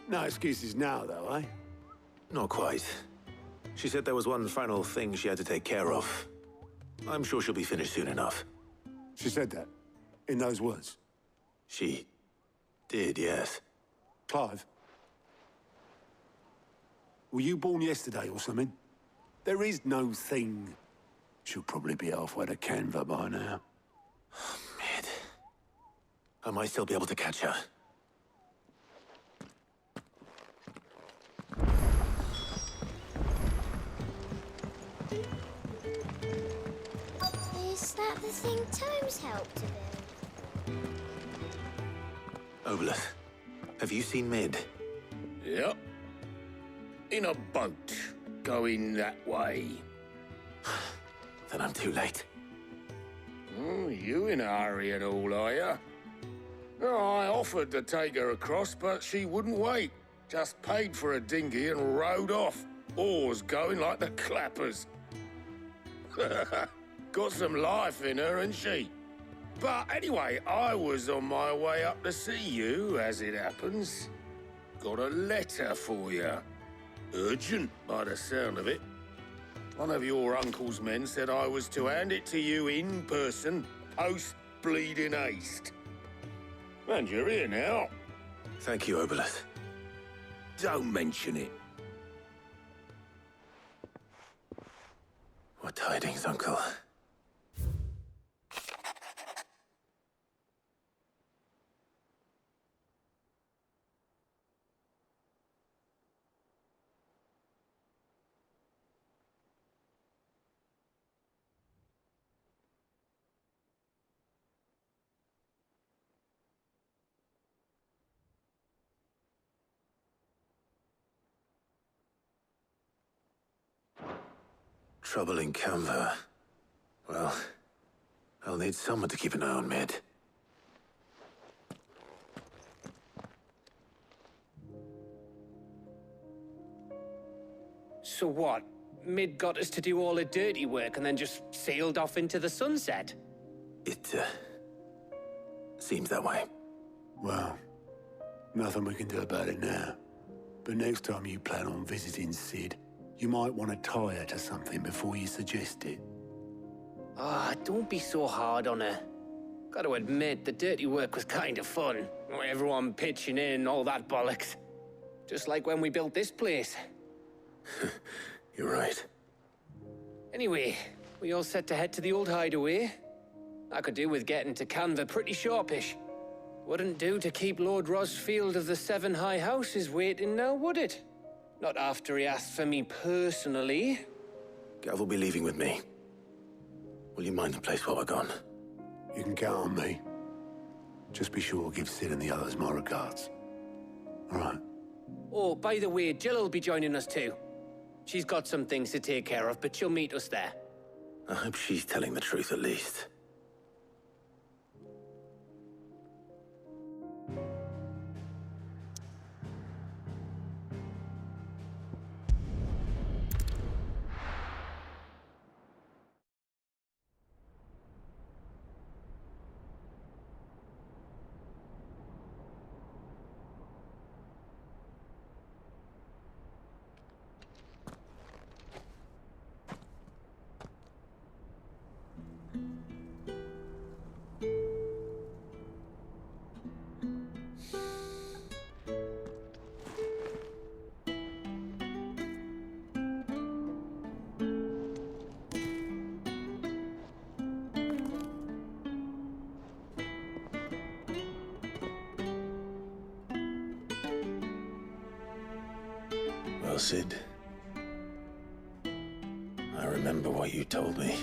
No excuses now, though, eh? Not quite. She said there was one final thing she had to take care of. I'm sure she'll be finished soon enough. She said that? In those words? She did, yes. Clive? Were you born yesterday or something? There is no thing. She'll probably be halfway to Canva by now. Mid. I might still be able to catch her. Is that the thing Tomes helped to build? Obolus, have you seen Mid? Yep. In a boat, going that way. Then I'm too late. Oh, you in a hurry and all, are you? Oh, I offered to take her across, but she wouldn't wait. Just paid for a dinghy and rowed off. Oars going like the clappers. Got some life in her, ain't she? But anyway, I was on my way up to see you, as it happens. Got a letter for you. Urgent, by the sound of it. One of your uncle's men said I was to hand it to you in person, post-bleeding haste. And you're here now. Thank you, Obolus. Don't mention it. What tidings, Uncle? Trouble in Canva. Well, I'll need someone to keep an eye on Mid. So what? Mid got us to do all the dirty work and then just sailed off into the sunset? It, seems that way. Well, nothing we can do about it now. But next time you plan on visiting Sid, you might want to tie her to something before you suggest it. Ah, don't be so hard on her. Gotta admit, the dirty work was kind of fun. Everyone pitching in, all that bollocks. Just like when we built this place. You're right. Anyway, we all set to head to the old hideaway. I could do with getting to Canva pretty sharpish. Wouldn't do to keep Lord Rosfield of the Seven High Houses waiting now, would it? Not after he asked for me personally. Gav will be leaving with me. Will you mind the place while we're gone? You can count on me. Just be sure to give Sid and the others my regards. All right. Oh, by the way, Jill will be joining us too. She's got some things to take care of, but she'll meet us there. I hope she's telling the truth at least. Well, Sid, I remember what you told me.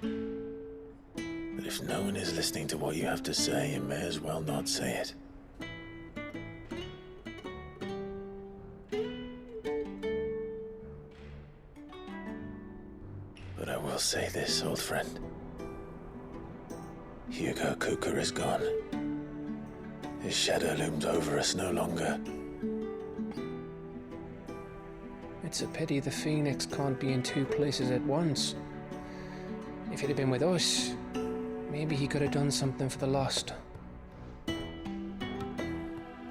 But if no one is listening to what you have to say, you may as well not say it. But I will say this, old friend. Hugo Kuka is gone. His shadow looms over us no longer. It's a pity the Phoenix can't be in two places at once. If he'd have been with us, maybe he could have done something for the lost.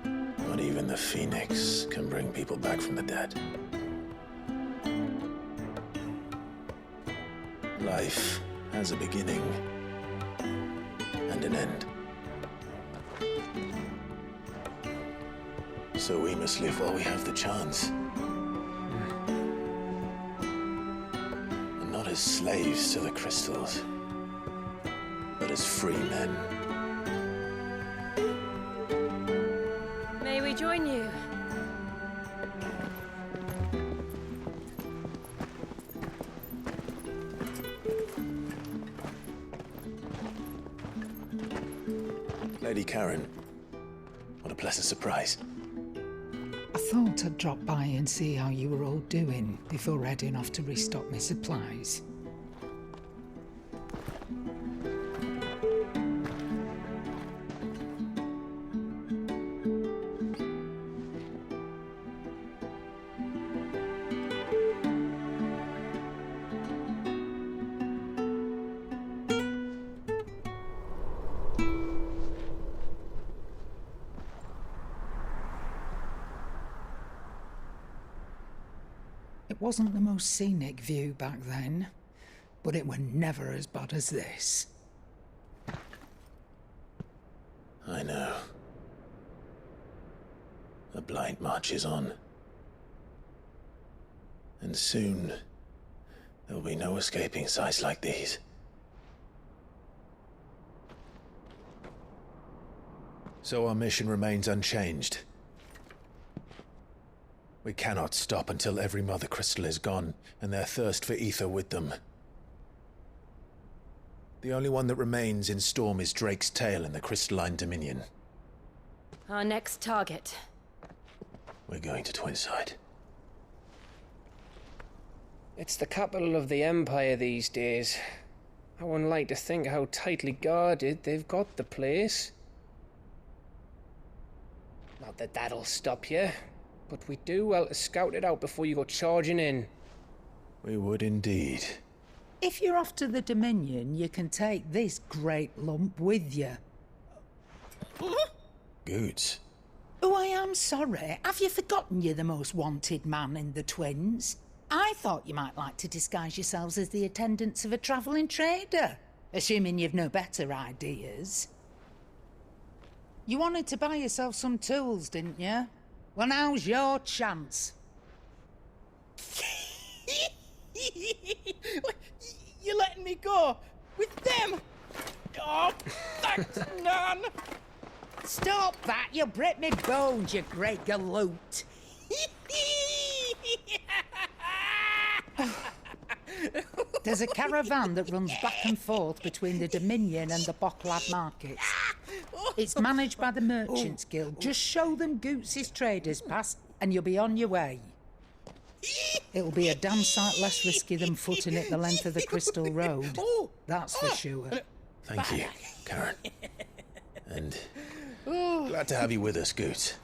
Not even the Phoenix can bring people back from the dead. Life has a beginning and an end. So we must live while we have the chance. And not as slaves to the crystals, but as free men. May we join you? Lady Karen, what a pleasant surprise. I thought I'd drop by and see how you were all doing before heading off to restock my supplies. It wasn't the most scenic view back then, but it were never as bad as this. I know. The blight marches on. And soon, there will be no escaping sights like these. So our mission remains unchanged. We cannot stop until every Mother Crystal is gone, and their thirst for ether with them. The only one that remains in Storm is Drake's tail in the Crystalline Dominion. Our next target. We're going to Twinside. It's the capital of the Empire these days. I wouldn't like to think how tightly guarded they've got the place. Not that that'll stop you, but we do well to scout it out before you go charging in. We would indeed. If you're off to the Dominion, you can take this great lump with you. Goods. Oh, I am sorry. Have you forgotten you're the most wanted man in the Twins? I thought you might like to disguise yourselves as the attendants of a travelling trader, assuming you've no better ideas. You wanted to buy yourself some tools, didn't you? Well, now's your chance. You're letting me go with them? Oh, thanks, Nan. Stop that! You'll break me bones, you great galoot. There's a caravan that runs back and forth between the Dominion and the Bocklad markets. It's managed by the Merchants Guild. Just show them Goots' traders pass and you'll be on your way. It'll be a damn sight less risky than footing it the length of the Crystal Road. That's for sure. Thank you, Karen. And glad to have you with us, Goots.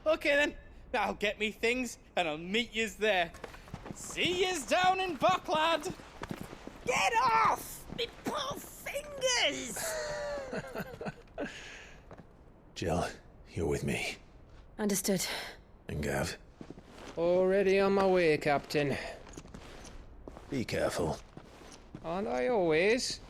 Okay then. I'll get me things and I'll meet yous there. See yous down in Bocklad. Get off! Me poor fingers! Jill, you're with me. Understood. And Gav? Already on my way, Captain. Be careful. Aren't I always?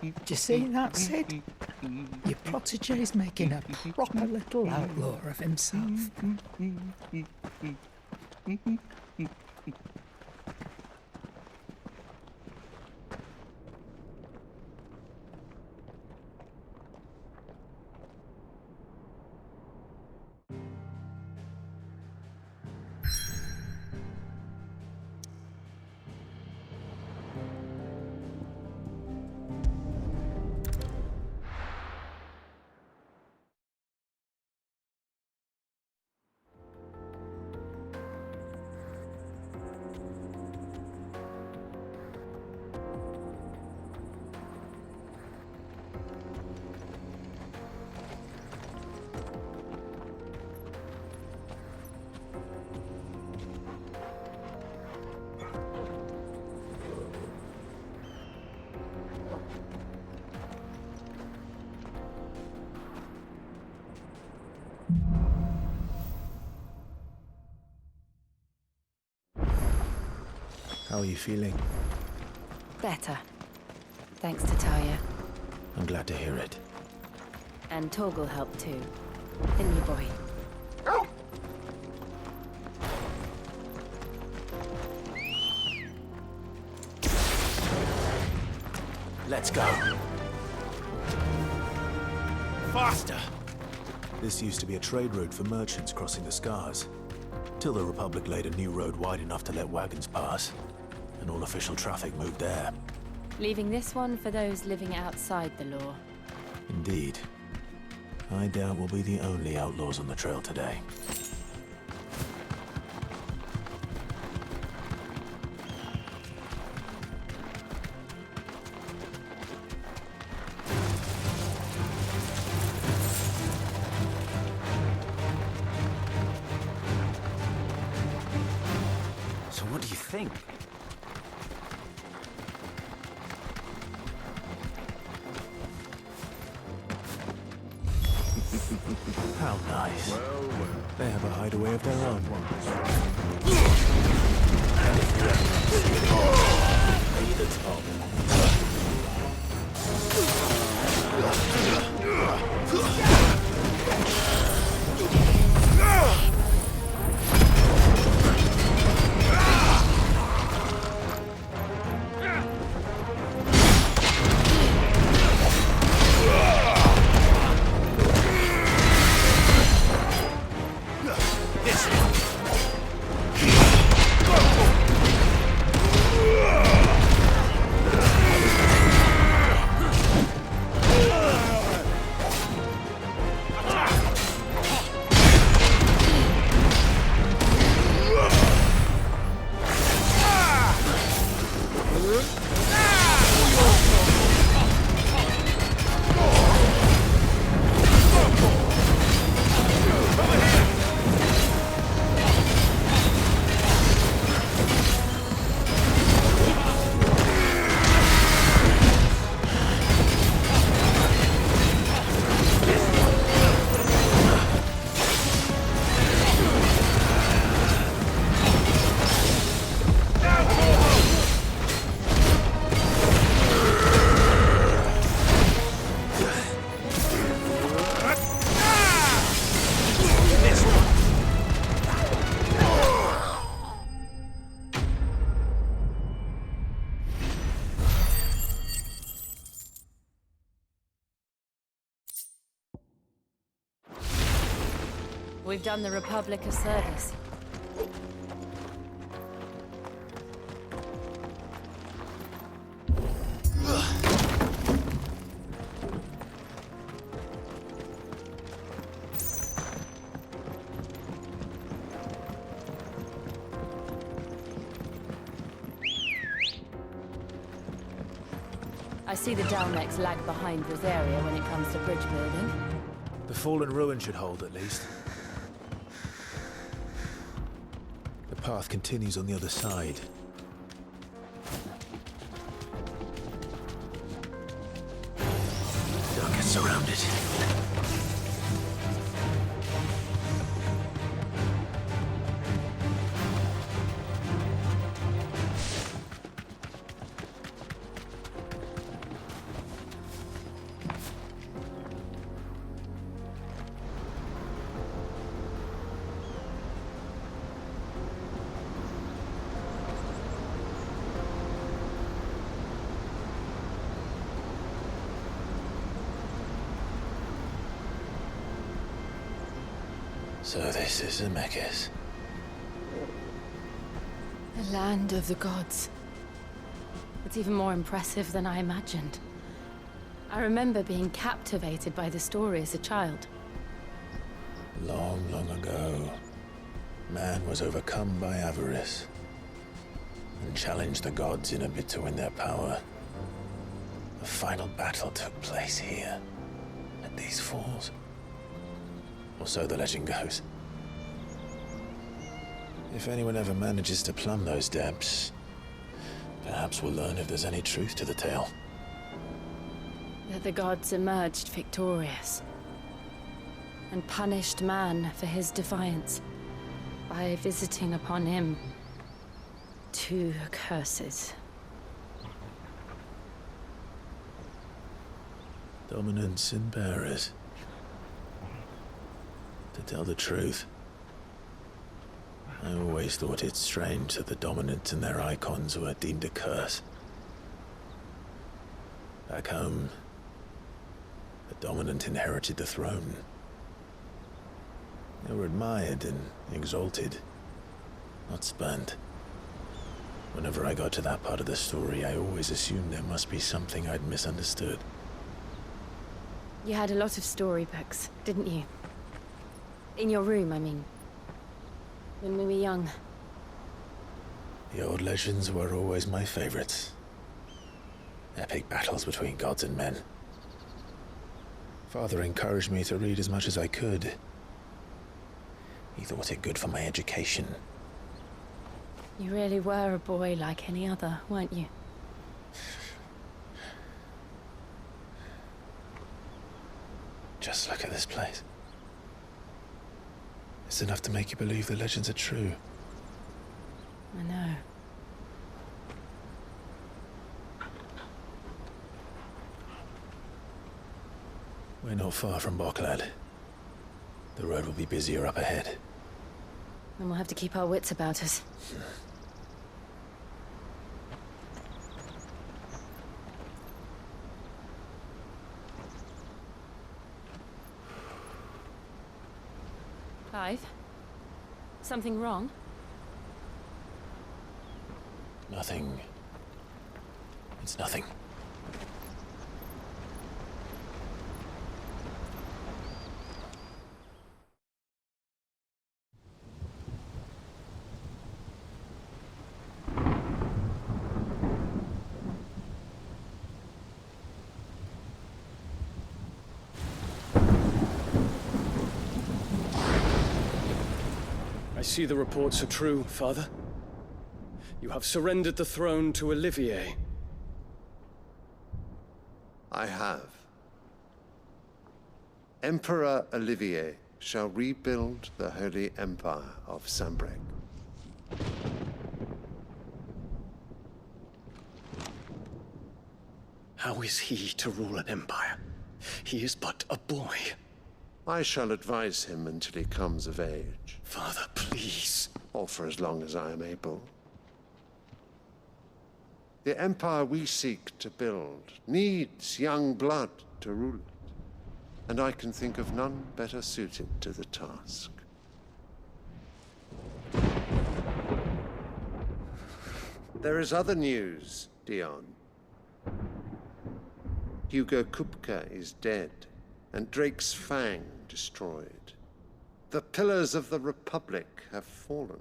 Do you see that, Sid? Your protege's making a proper little outlaw of himself. How are you feeling? Better. Thanks to Talia. I'm glad to hear it. And Torgal helped too. Didn't you, boy? Let's go. Faster! This used to be a trade route for merchants crossing the Scars. Till the Republic laid a new road wide enough to let wagons pass. And all official traffic moved there. Leaving this one for those living outside the law. Indeed. I doubt we'll be the only outlaws on the trail today. So what do you think? How nice. They have a hideaway of their own. Be the top. We've done the Republic a service. I see the Dalmex lag behind Rosaria when it comes to bridge building. The fallen ruin should hold, at least. The path continues on the other side. Don't get surrounded. So this is Zemeckis. The land of the gods. It's even more impressive than I imagined. I remember being captivated by the story as a child. Long, long ago, man was overcome by avarice and challenged the gods in a bid to win their power. The final battle took place here, at these falls. Or so the legend goes. If anyone ever manages to plumb those depths, perhaps we'll learn if there's any truth to the tale. That the gods emerged victorious and punished man for his defiance by visiting upon him 2 curses. Dominance and bearers. To tell the truth, I always thought it strange that the dominant and their icons were deemed a curse. Back home, the dominant inherited the throne. They were admired and exalted, not spurned. Whenever I got to that part of the story, I always assumed there must be something I'd misunderstood. You had a lot of storybooks, didn't you? In your room, I mean. When we were young. The old legends were always my favorites. Epic battles between gods and men. Father encouraged me to read as much as I could. He thought it good for my education. You really were a boy like any other, weren't you? Just look at this place. It's enough to make you believe the legends are true. I know. We're not far from Boklad. The road will be busier up ahead. Then we'll have to keep our wits about us. Clive? Something wrong? Nothing. It's nothing. I see the reports are true, Father. You have surrendered the throne to Olivier. I have. Emperor Olivier shall rebuild the Holy Empire of Sanbreque. How is he to rule an empire? He is but a boy. I shall advise him until he comes of age. Father, please. Or for as long as I am able. The empire we seek to build needs young blood to rule it. And I can think of none better suited to the task. There is other news, Dion. Hugo Kupka is dead, and Drake's Fang destroyed. The pillars of the Republic have fallen.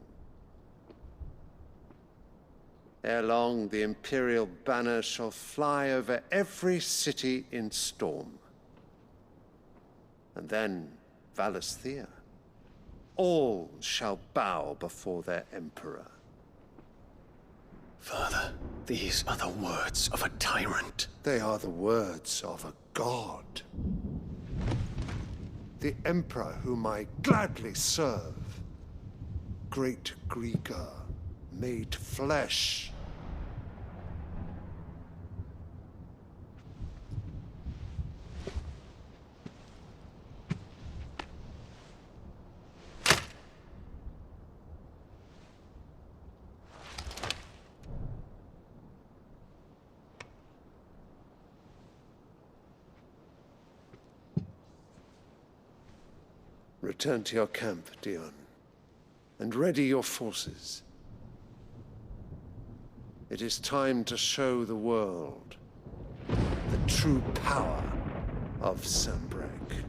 Ere long, the Imperial banner shall fly over every city in Storm. And then Valisthea. All shall bow before their Emperor. Father, these are the words of a tyrant. They are the words of a god. The Emperor whom I gladly serve. Great Grieger, made flesh. Return to your camp, Dion, and ready your forces. It is time to show the world the true power of Sanbreque.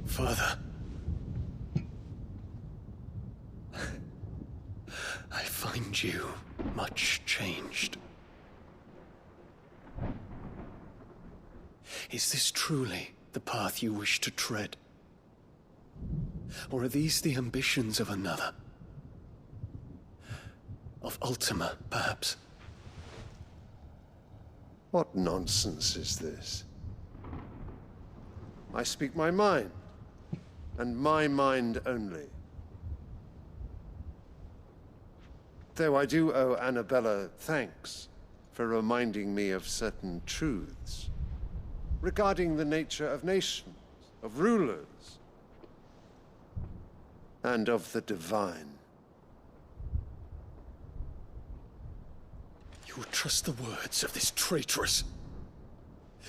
Father. I find you much changed. Is this truly the path you wish to tread? Or are these the ambitions of another? Of Ultima, perhaps? What nonsense is this? I speak my mind, and my mind only. Though I do owe Annabella thanks for reminding me of certain truths regarding the nature of nations, of rulers, and of the divine. You would trust the words of this traitress?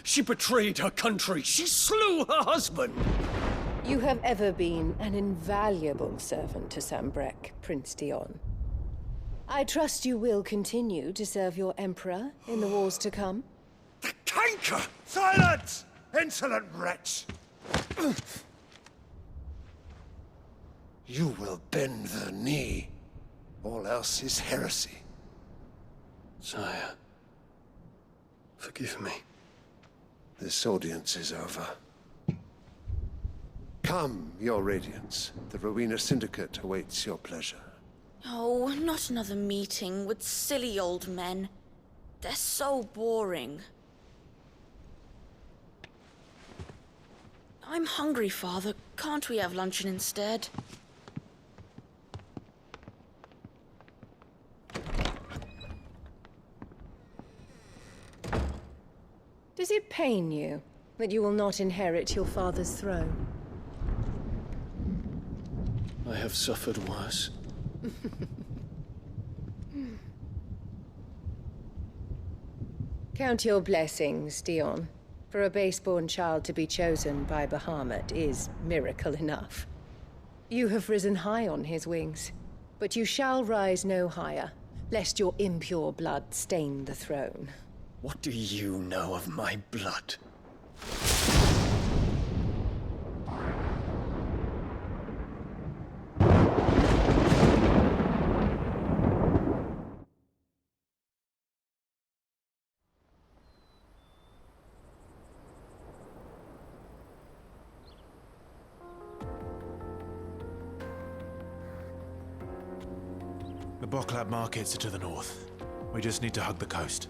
She betrayed her country. She slew her husband. You have ever been an invaluable servant to Sanbreque, Prince Dion. I trust you will continue to serve your Emperor in the wars to come. Canker! Silence! Insolent wretch! You will bend the knee. All else is heresy. Sire, forgive me. This audience is over. Come, your Radiance. The Rowena Syndicate awaits your pleasure. Oh, not another meeting with silly old men. They're so boring. I'm hungry, Father. Can't we have luncheon instead? Does it pain you that you will not inherit your father's throne? I have suffered worse. Count your blessings, Dion. For a base-born child to be chosen by Bahamut is miracle enough. You have risen high on his wings, but you shall rise no higher, lest your impure blood stain the throne. What do you know of my blood? The Boklab markets are to the north. We just need to hug the coast.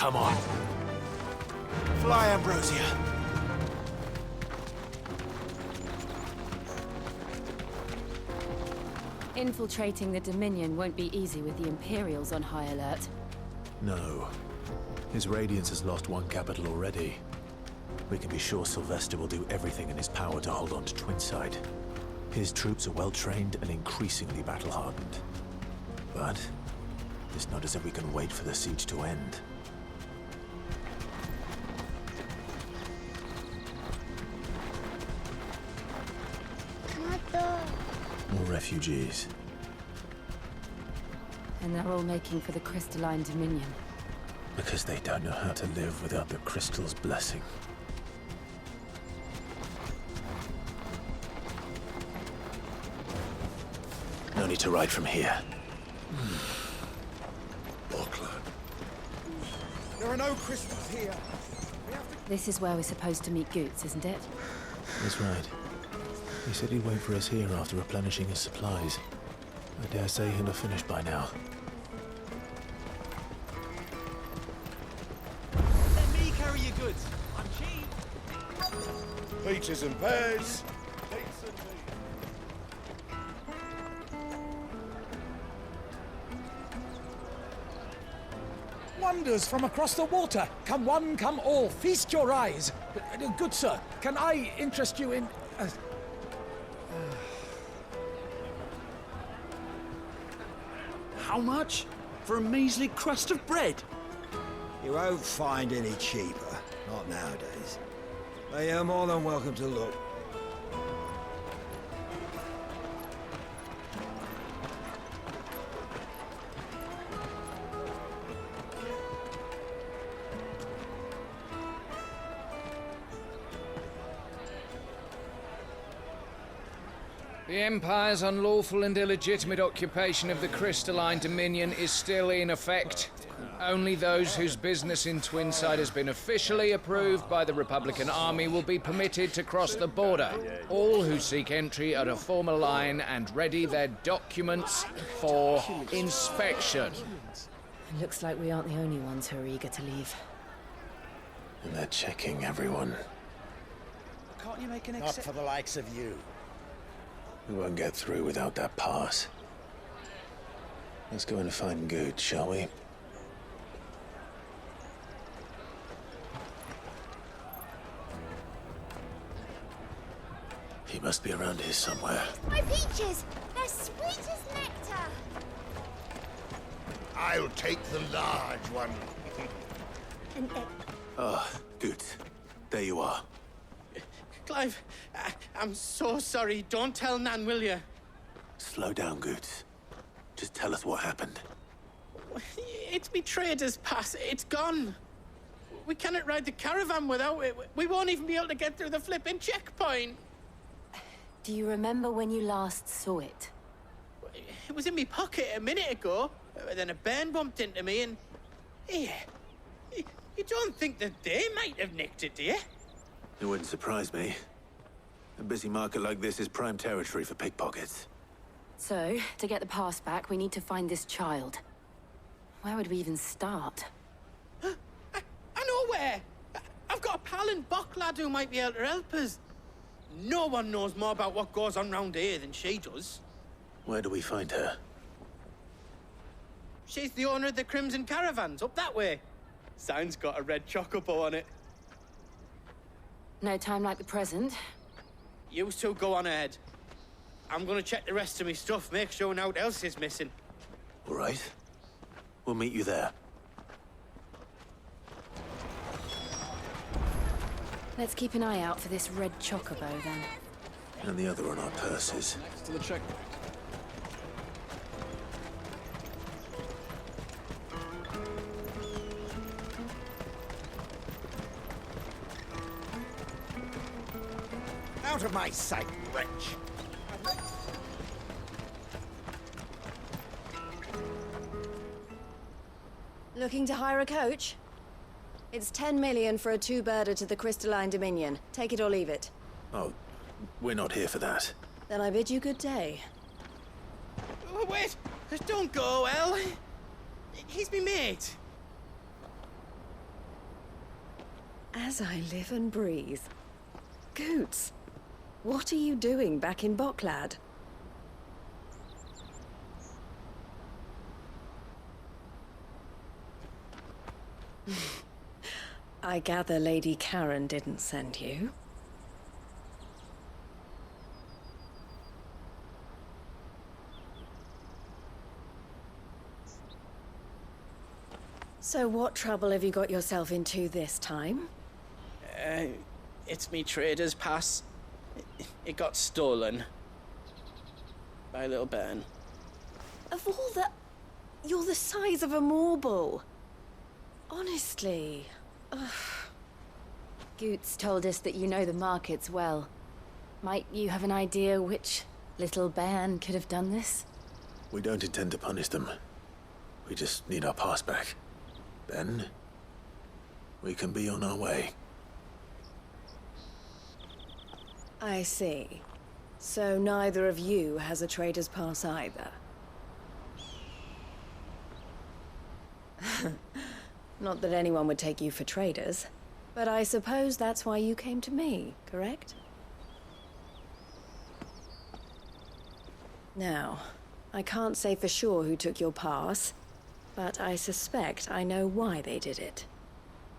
Come on. Fly, Ambrosia. Infiltrating the Dominion won't be easy with the Imperials on high alert. No. His Radiance has lost one capital already. We can be sure Sylvester will do everything in his power to hold on to Twinside. His troops are well-trained and increasingly battle-hardened. But it's not as if we can wait for the siege to end. More refugees. And they're all making for the Crystalline Dominion. Because they don't know how to live without the crystal's blessing. No need to ride from here. There are no crystals here. This is where we're supposed to meet Goots, isn't it? That's right. He said he'd wait for us here after replenishing his supplies. I dare say he'll have finished by now. Let me carry your goods. I'm cheap. Peaches and pears. Wonders from across the water. Come one, come all. Feast your eyes. Good sir, can I interest you in... How much? For a measly crust of bread? You won't find any cheaper. Not nowadays. But you're more than welcome to look. The Empire's unlawful and illegitimate occupation of the Crystalline Dominion is still in effect. Only those whose business in Twinside has been officially approved by the Republican Army will be permitted to cross the border. All who seek entry are to form a line and ready their documents for inspection. It looks like we aren't the only ones who are eager to leave. And they're checking everyone. Can't you make an Not for the likes of you. We won't get through without that pass. Let's go and find Good, shall we? He must be around here somewhere. My peaches! They're sweet as nectar! I'll take the large one. Ah, Good. There you are. Clive, I'm so sorry. Don't tell Nan, will you? Slow down, Goots. Just tell us what happened. It's me trader's pass. It's gone. We cannot ride the caravan without it. We won't even be able to get through the flipping checkpoint. Do you remember when you last saw it? It was in my pocket a minute ago. Then a bairn bumped into me and... Here. You don't think that they might have nicked it, do you? It wouldn't surprise me. A busy market like this is prime territory for pickpockets. So, to get the pass back, we need to find this child. Where would we even start? I know where! I've got a pal in Bock lad who might be able to help us. No one knows more about what goes on round here than she does. Where do we find her? She's the owner of the Crimson Caravans, up that way. Sign's got a red chocobo on it. No time like the present. You two go on ahead. I'm gonna check the rest of my stuff, make sure no one else is missing. All right. We'll meet you there. Let's keep an eye out for this red chocobo, then. And the other on our purses. Next to the checkpoint. Out of my sight, wretch! Looking to hire a coach? It's 10 million for a two-birder to the Crystalline Dominion. Take it or leave it. Oh, we're not here for that. Then I bid you good day. Oh, wait! Don't go, El. He's me mate. As I live and breathe. Goots, what are you doing back in Bocklad? I gather Lady Karen didn't send you. So what trouble have you got yourself into this time? It's me trader's pass. It got stolen. By a little bairn. Of all the... You're the size of a marble. Honestly. Ugh. Goots told us that you know the markets well. Might you have an idea which little bairn could have done this? We don't intend to punish them. We just need our pass back. Then, we can be on our way. I see. So neither of you has a trader's pass either. Not that anyone would take you for traders, but I suppose that's why you came to me, correct? Now, I can't say for sure who took your pass, but I suspect I know why they did it.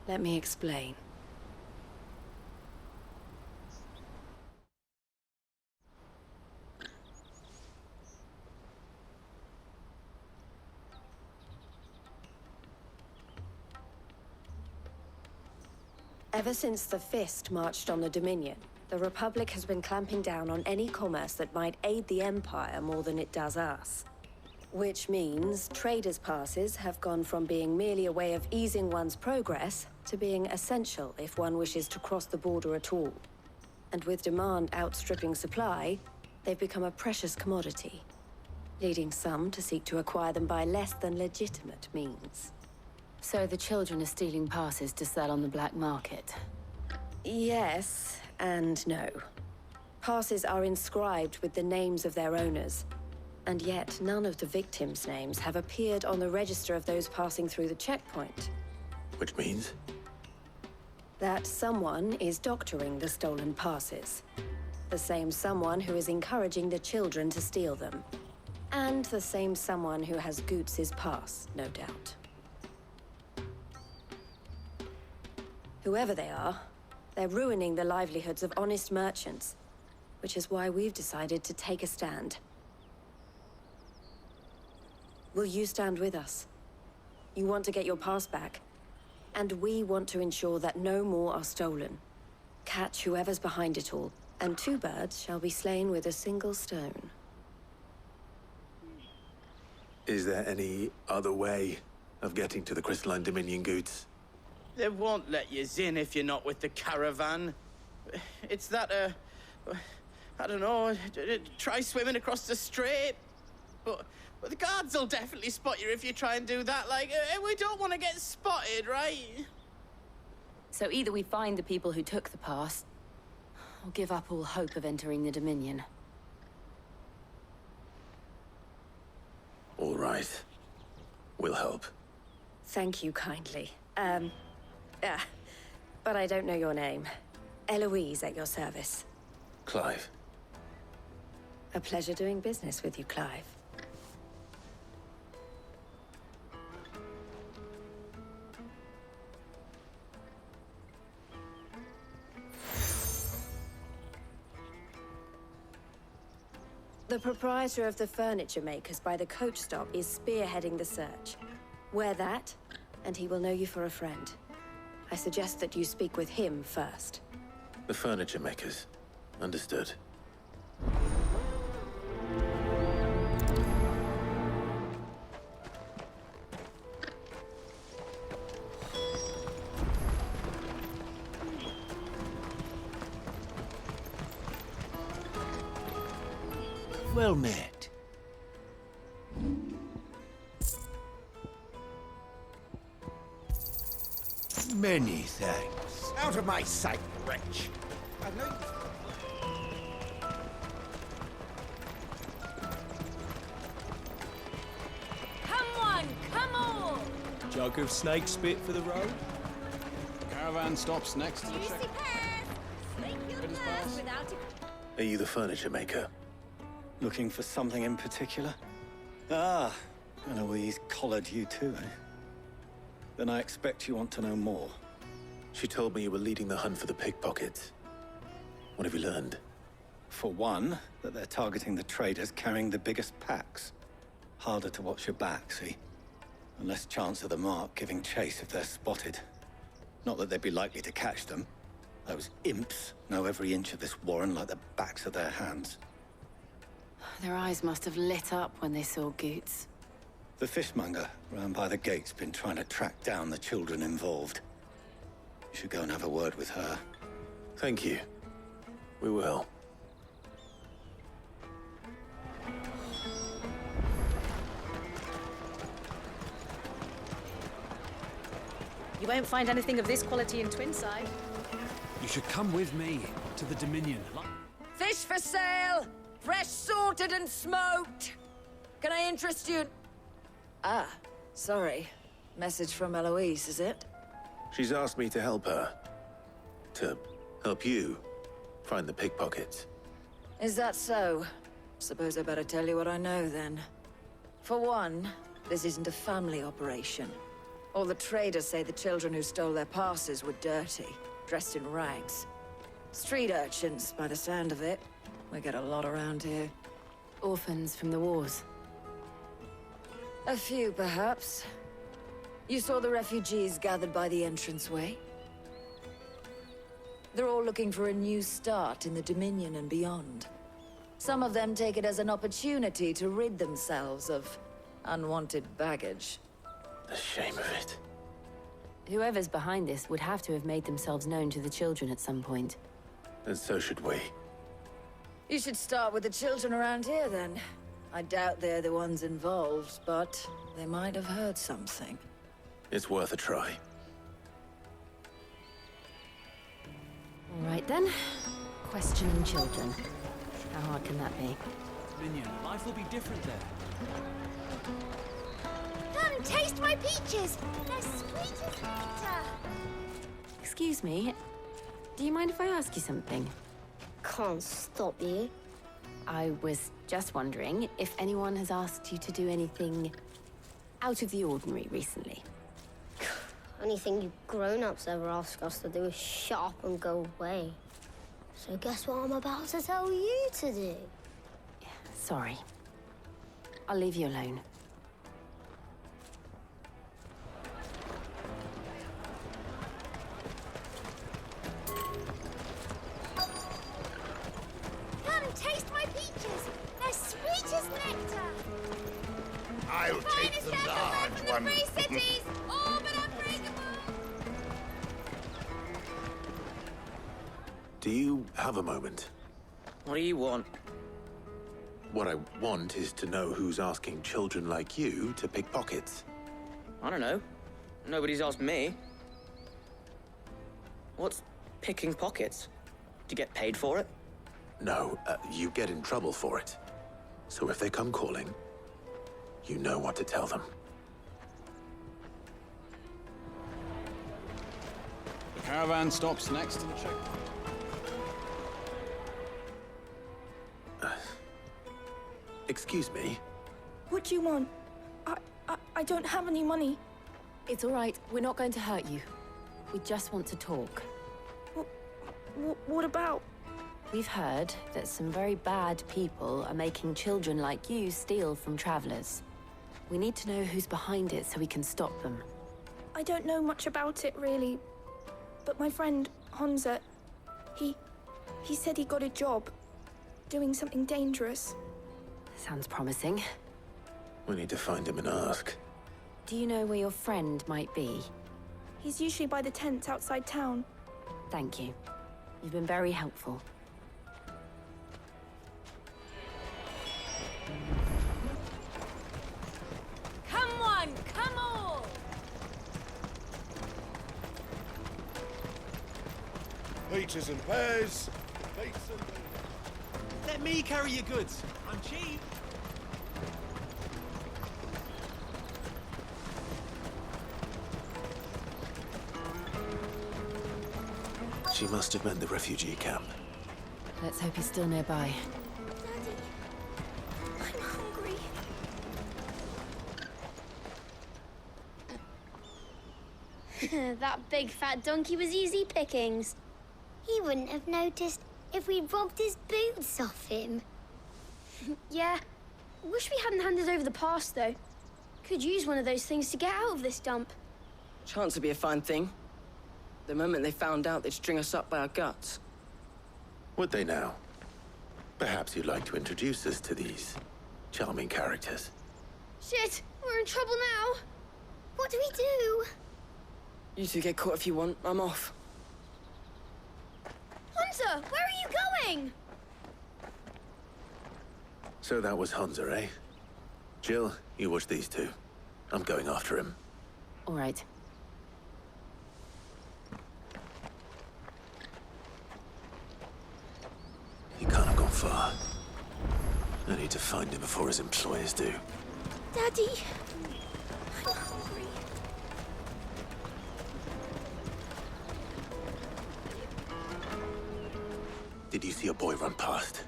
Let me explain. Ever since the Fist marched on the Dominion, the Republic has been clamping down on any commerce that might aid the Empire more than it does us. Which means traders' passes have gone from being merely a way of easing one's progress to being essential if one wishes to cross the border at all. And with demand outstripping supply, they've become a precious commodity, leading some to seek to acquire them by less than legitimate means. So the children are stealing passes to sell on the black market? Yes, and no. Passes are inscribed with the names of their owners, and yet none of the victims' names have appeared on the register of those passing through the checkpoint. Which means? That someone is doctoring the stolen passes. The same someone who is encouraging the children to steal them. And the same someone who has Goots' pass, no doubt. Whoever they are, they're ruining the livelihoods of honest merchants, which is why we've decided to take a stand. Will you stand with us? You want to get your pass back, and we want to ensure that no more are stolen. Catch whoever's behind it all, and two birds shall be slain with a single stone. Is there any other way of getting to the Crystalline Dominion Goots? They won't let you in if you're not with the caravan. It's that, I don't know, try swimming across the strait. But the guards will definitely spot you if you try and do that. Like, we don't want to get spotted, right? So either we find the people who took the pass, or give up all hope of entering the Dominion. All right. We'll help. Thank you kindly. But I don't know your name. Eloise at your service. Clive. A pleasure doing business with you, Clive. The proprietor of the furniture makers by the coach stop is spearheading the search. Wear that, and he will know you for a friend. I suggest that you speak with him first. The furniture makers. Understood. Well met. Many thanks. Out of my sight, wretch! I know you... Come on, come on! Jug of snake spit for the road? Caravan stops next to the Juicy check. pears! Slake your thirst without it. Are you the furniture maker? Looking for something in particular? Ah, Eloise collared you too, eh? Then I expect you want to know more. She told me you were leading the hunt for the pickpockets. What have you learned? For one, that they're targeting the traders carrying the biggest packs. Harder to watch your back, see? And less chance of the mark giving chase if they're spotted. Not that they'd be likely to catch them. Those imps know every inch of this warren like the backs of their hands. Their eyes must have lit up when they saw Goots. The fishmonger round by the gate's been trying to track down the children involved. You should go and have a word with her. Thank you. We will. You won't find anything of this quality in Twinside. You should come with me to the Dominion. Fish for sale! Fresh sorted and smoked! Can I interest you? Ah, sorry. Message from Eloise, is it? She's asked me to help her. To help you find the pickpockets. Is that so? Suppose I better tell you what I know, then. For one, this isn't a family operation. All the traders say the children who stole their passes were dirty, dressed in rags. Street urchins, by the sound of it. We get a lot around here. Orphans from the wars. A few, perhaps. You saw the refugees gathered by the entranceway? They're all looking for a new start in the Dominion and beyond. Some of them take it as an opportunity to rid themselves of unwanted baggage. The shame of it. Whoever's behind this would have to have made themselves known to the children at some point. And so should we. You should start with the children around here, then. I doubt they're the ones involved, but they might have heard something. It's worth a try. All right, then. Questioning children. How hard can that be? Minion, life will be different there. Come, taste my peaches! They're sweet as nectar! Excuse me. Do you mind if I ask you something? Can't stop you. I was just wondering if anyone has asked you to do anything out of the ordinary recently. Anything you grown-ups ever ask us to do is shut up and go away. So guess what I'm about to tell you to do? Sorry. I'll leave you alone. Come, taste my peaches! They're sweet as nectar! I'll take the large one. Free cities! All but unbreakable! Do you have a moment? What do you want? What I want is to know who's asking children like you to pick pockets. I don't know. Nobody's asked me. What's picking pockets? Do you get paid for it? No, you get in trouble for it. So if they come calling, you know what to tell them. The caravan stops next to the checkpoint. Excuse me? What do you want? I don't have any money. It's all right. We're not going to hurt you. We just want to talk. What about? We've heard that some very bad people are making children like you steal from travelers. We need to know who's behind it so we can stop them. I don't know much about it, really. But my friend, Honza, he said he got a job doing something dangerous. Sounds promising. We need to find him and ask. Do you know where your friend might be? He's usually by the tents outside town. Thank you. You've been very helpful. Come one, come all! Peaches and pears. Peaches and pears. Let me carry your goods. I'm cheap. She must have meant the refugee camp. Let's hope he's still nearby. I'm hungry. That big fat donkey was easy pickings. He wouldn't have noticed if we'd robbed his boots off him. Yeah. Wish we hadn't handed over the pass, though. Could use one of those things to get out of this dump. Chance would be a fine thing. The moment they found out, they'd string us up by our guts. Would they now? Perhaps you'd like to introduce us to these charming characters. Shit, we're in trouble now. What do we do? You two get caught if you want. I'm off. Hunter, where are you going? So that was Hunter, eh? Jill, you watch these two. I'm going after him. All right. He can't have gone far. I need to find him before his employers do. Daddy. I'm hungry. Did you see a boy run past?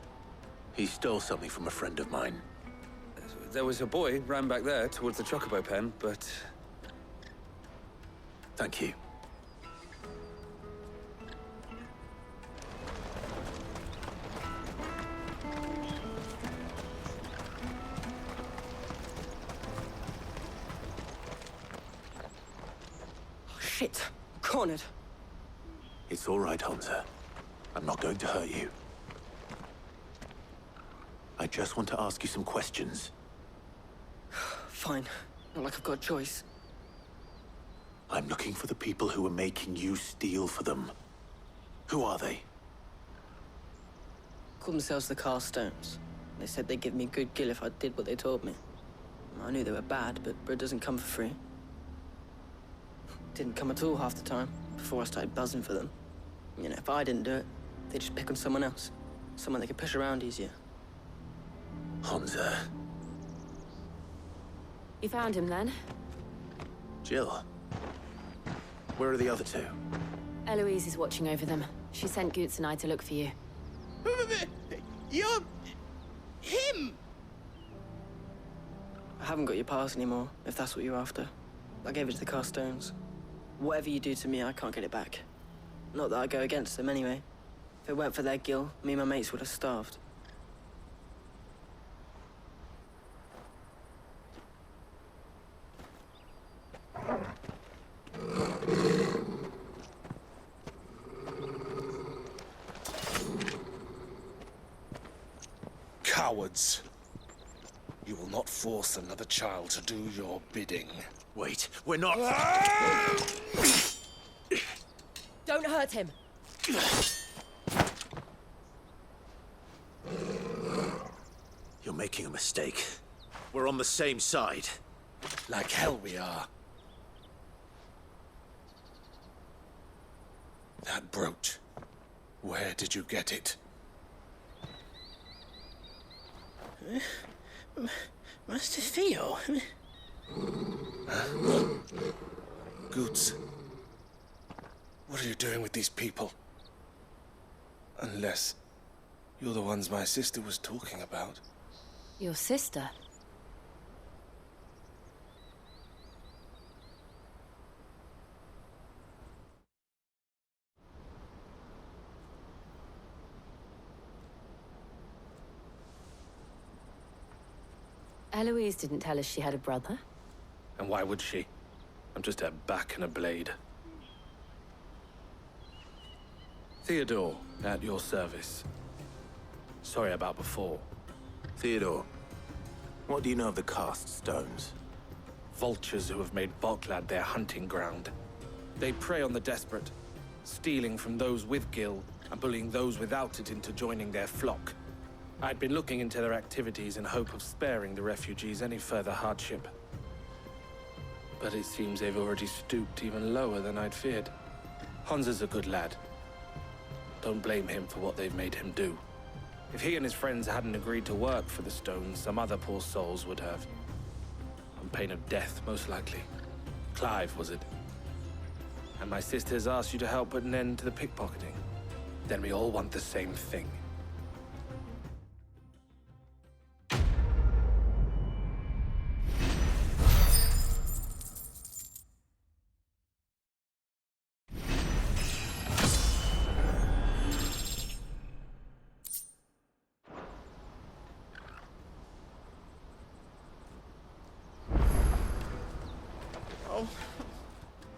He stole something from a friend of mine. There was a boy ran back there towards the chocobo pen, but... Thank you. Oh, shit. Cornered. It's all right, Hunter. I'm not going to hurt you. I just want to ask you some questions. Fine. Not like I've got a choice. I'm looking for the people who are making you steal for them. Who are they? Call themselves the Carstones. They said they'd give me good gill if I did what they told me. I knew they were bad, but bread doesn't come for free. Didn't come at all half the time, before I started buzzing for them. You know, if I didn't do it, they'd just pick on someone else. Someone they could push around easier. Hunter. You found him then? Jill. Where are the other two? Eloise is watching over them. She sent Goots and I to look for you. You're... him! I haven't got your pass anymore, if that's what you're after. I gave it to the Carstones. Whatever you do to me, I can't get it back. Not that I go against them anyway. If it weren't for their gill, me and my mates would have starved. Cowards. You will not force another child to do your bidding. Wait, we're not... Don't hurt him. You're making a mistake. We're on the same side. Like hell we are. That brooch. Where did you get it? Master Theo. Goots. What are you doing with these people? Unless you're the ones my sister was talking about. Your sister? Eloise didn't tell us she had a brother. And why would she? I'm just her back and a blade. Theodore, at your service. Sorry about before. Theodore, what do you know of the cast stones? Vultures who have made Volklad their hunting ground. They prey on the desperate, stealing from those with gil and bullying those without it into joining their flock. I'd been looking into their activities in hope of sparing the refugees any further hardship. But it seems they've already stooped even lower than I'd feared. Hansa's a good lad. Don't blame him for what they've made him do. If he and his friends hadn't agreed to work for the stones, some other poor souls would have. On pain of death, most likely. Clive, was it? And my sisters asked you to help put an end to the pickpocketing. Then we all want the same thing.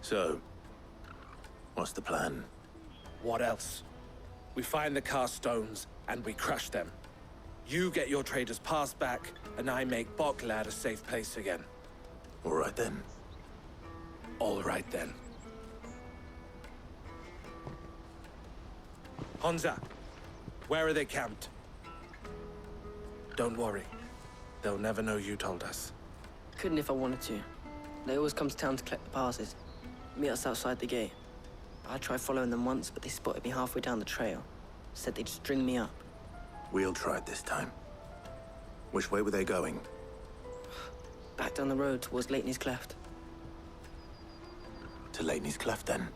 So, what's the plan? What else? We find the cast stones, and we crush them. You get your trader's pass back, and I make Boklad a safe place again. All right then. All right then. Honza, where are they camped? Don't worry. They'll never know you told us. Couldn't if I wanted to. They always come to town to collect the passes. Meet us outside the gate. I tried following them once, but they spotted me halfway down the trail. Said they'd string me up. We'll try it this time. Which way were they going? Back down the road towards Leitney's Cleft. To Leitney's Cleft, then?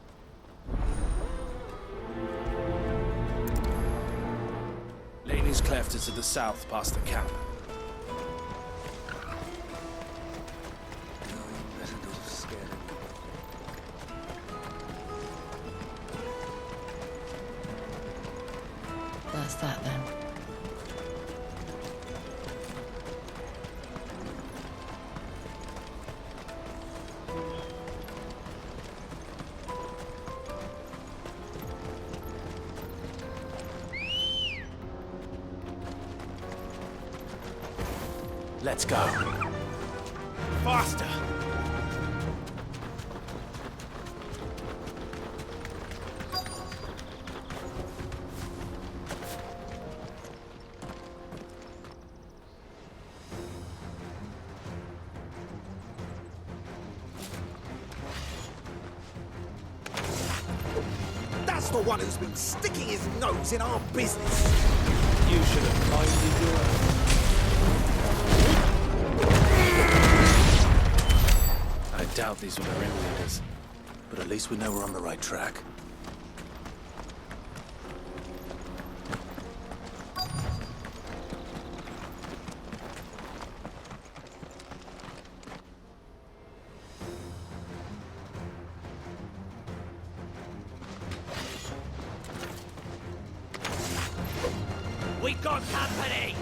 Leitney's Cleft is to the south, past the camp. That's that then. Let's go. Faster! That's the one who's been sticking his nose in our business. You should have minded your own. I doubt these were the ringleaders, but at least we know we're on the right track. We got company!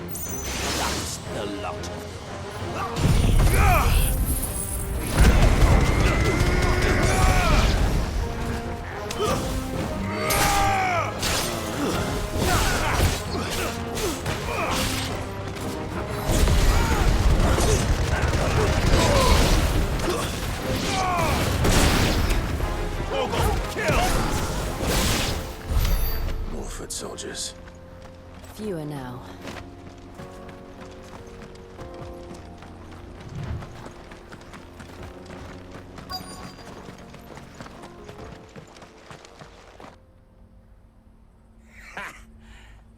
That's the lot. More foot soldiers. Fewer now.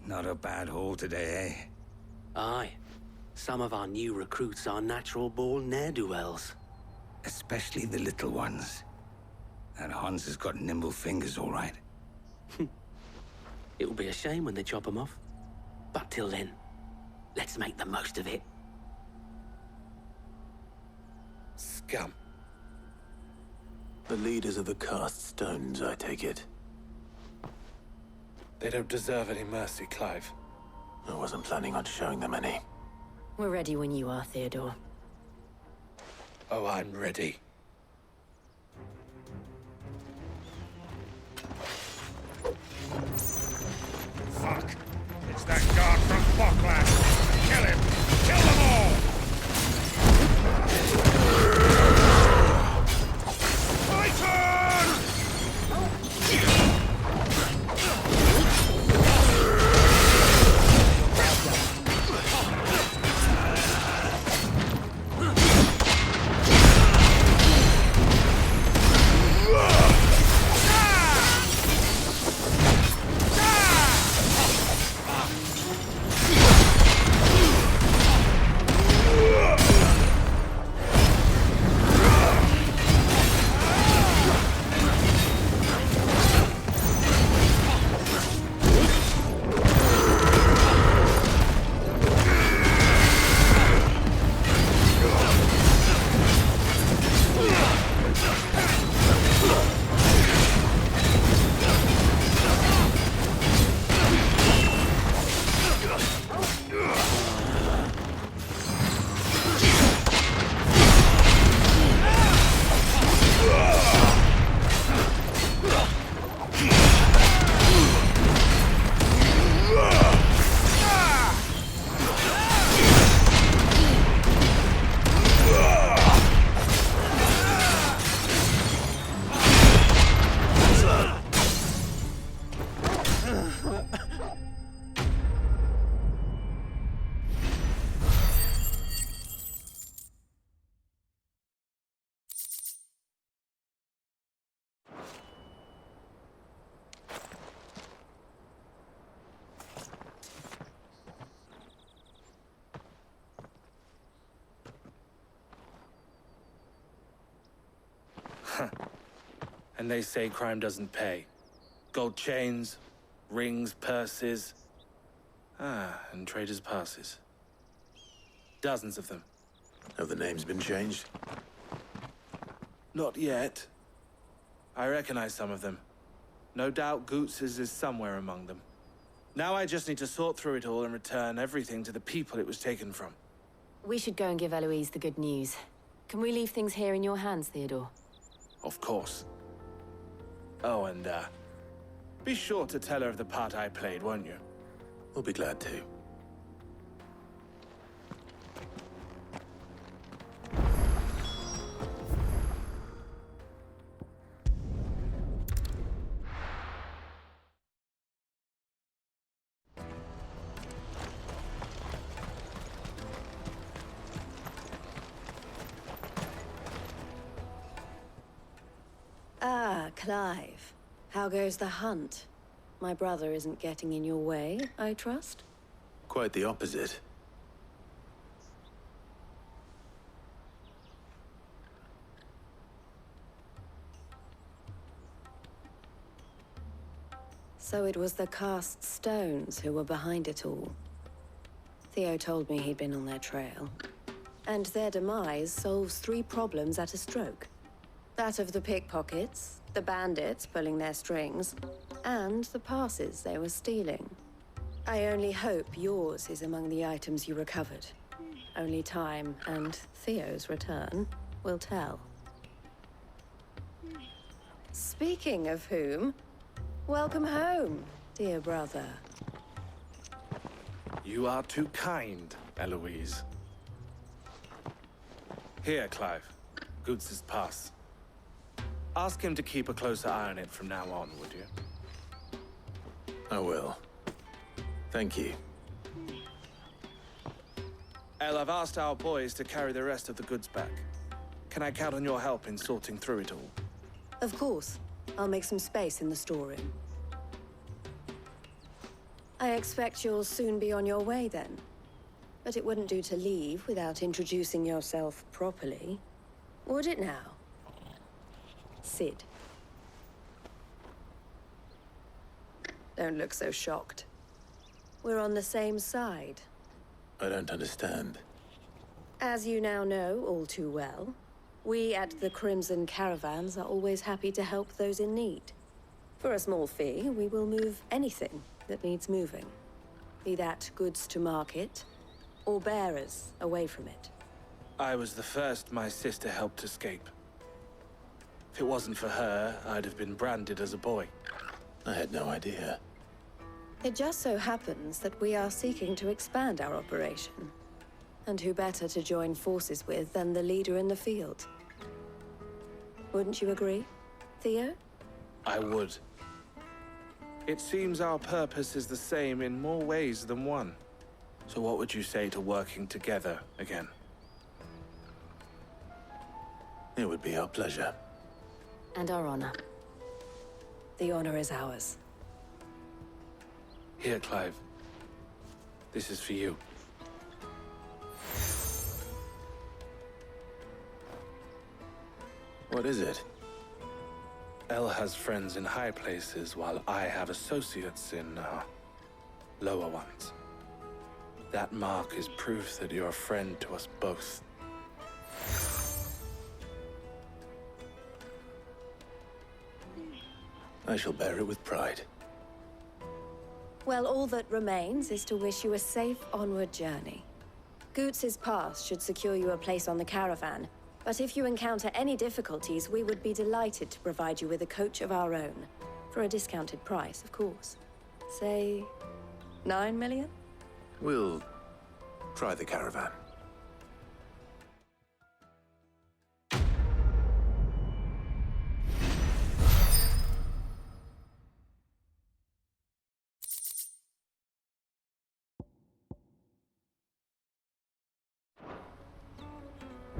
Not a bad haul today, eh? Aye. Some of our new recruits are natural-born ne'er-do-wells. Especially the little ones. That Hans has got nimble fingers, all right. It'll be a shame when they chop them off. But till then, let's make the most of it. Scum. The leaders of the cast stones, I take it. They don't deserve any mercy, Clive. I wasn't planning on showing them any. We're ready when you are, Theodore. Oh, I'm ready. Fuck! It's that guard from Boklad! Kill him! Kill them all! My turn! And they say crime doesn't pay. Gold chains, rings, purses. And traders' passes. Dozens of them. Have the names been changed? Not yet. I recognize some of them. No doubt Goots's is somewhere among them. Now I just need to sort through it all and return everything to the people it was taken from. We should go and give Eloise the good news. Can we leave things here in your hands, Theodore? Of course. Oh, and, be sure to tell her of the part I played, won't you? We'll be glad to. Ah, Clive. How goes the hunt? My brother isn't getting in your way, I trust? Quite the opposite. So it was the cast stones who were behind it all. Theo told me he'd been on their trail. And their demise solves 3 problems at a stroke. That of the pickpockets, the bandits pulling their strings, and the passes they were stealing. I only hope yours is among the items you recovered. Only time and Theo's return will tell. Speaking of whom, welcome home, dear brother. You are too kind, Eloise. Here, Clive. Goots's pass. Ask him to keep a closer eye on it from now on, would you? I will. Thank you. El, I've asked our boys to carry the rest of the goods back. Can I count on your help in sorting through it all? Of course. I'll make some space in the storeroom. I expect you'll soon be on your way then. But it wouldn't do to leave without introducing yourself properly. Would it now? Sid. Don't look so shocked. We're on the same side. I don't understand. As you now know all too well, we at the Crimson Caravans are always happy to help those in need. For a small fee, we will move anything that needs moving. Be that goods to market, or bearers away from it. I was the first my sister helped escape. If it wasn't for her, I'd have been branded as a boy. I had no idea. It just so happens that we are seeking to expand our operation. And who better to join forces with than the leader in the field? Wouldn't you agree, Theo? I would. It seems our purpose is the same in more ways than one. So what would you say to working together again? It would be our pleasure. And our honor. The honor is ours. Here, Clive. This is for you. What is it? El has friends in high places, while I have associates in, lower ones. That mark is proof that you're a friend to us both. I shall bear it with pride. Well, all that remains is to wish you a safe onward journey. Goots's pass should secure you a place on the caravan, but if you encounter any difficulties, we would be delighted to provide you with a coach of our own. For a discounted price, of course. Say, 9 million? We'll try the caravan.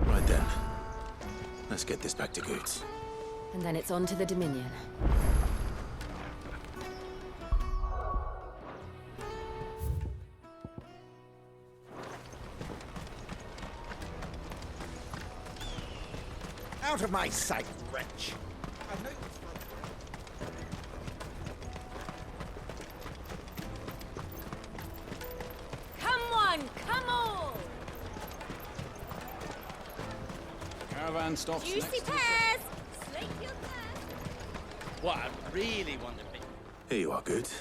Right then. Let's get this back to Goots. And then it's on to the Dominion. Out of my sight, wretch! I know caravan stops Juicy next to the pears! Slate your thirst. What I really want to be. Here you are, Goods.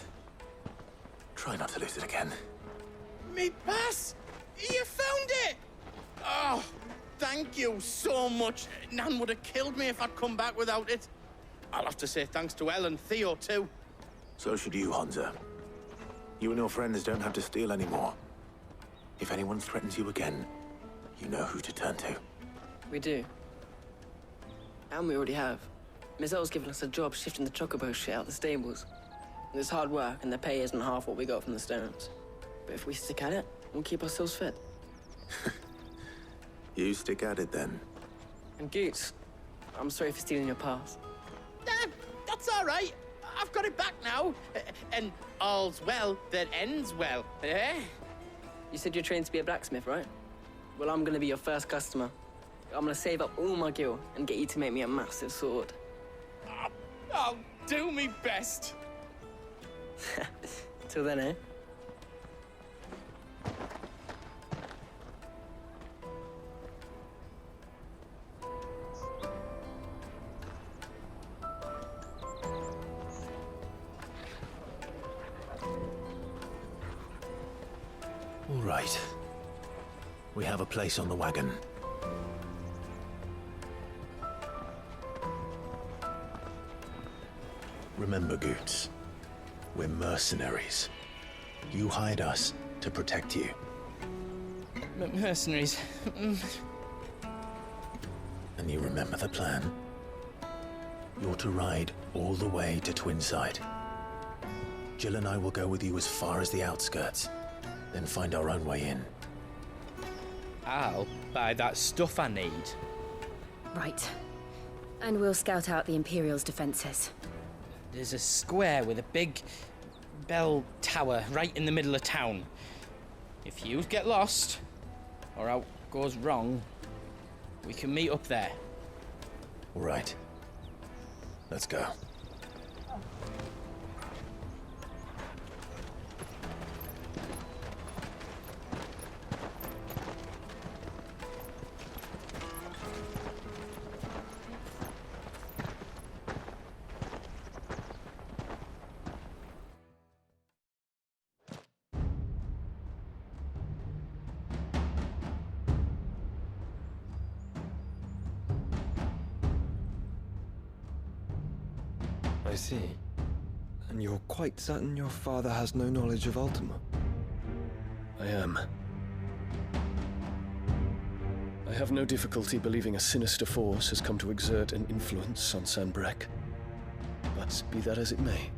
Try not to lose it again. Me pass! You found it! Oh, thank you so much. Nan would have killed me if I'd come back without it. I'll have to say thanks to Elle and Theo, too. So should you, Hansa. You and your friends don't have to steal anymore. If anyone threatens you again, you know who to turn to. We do. And we already have. Miss L's given us a job shifting the chocobo shit out the stables. It's hard work, and the pay isn't half what we got from the stones. But if we stick at it, we'll keep ourselves fit. You stick at it, then. And Goots, I'm sorry for stealing your pass. That's all right. I've got it back now. And all's well that ends well, eh? You said you're trained to be a blacksmith, right? Well, I'm gonna be your first customer. I'm gonna save up all my gil and get you to make me a massive sword. I'll do me best. Till then, eh? All right. We have a place on the wagon. Remember, Goots, we're mercenaries. You hired us to protect you. Mercenaries. And you remember the plan? You're to ride all the way to Twinside. Jill and I will go with you as far as the outskirts, then find our own way in. I'll buy that stuff I need. Right. And we'll scout out the Imperial's defenses. There's a square with a big bell tower right in the middle of town. If you get lost, or out goes wrong, we can meet up there. All right. Let's go. I see. And you're quite certain your father has no knowledge of Ultima? I am. I have no difficulty believing a sinister force has come to exert an influence on Sanbreque. But be that as it may,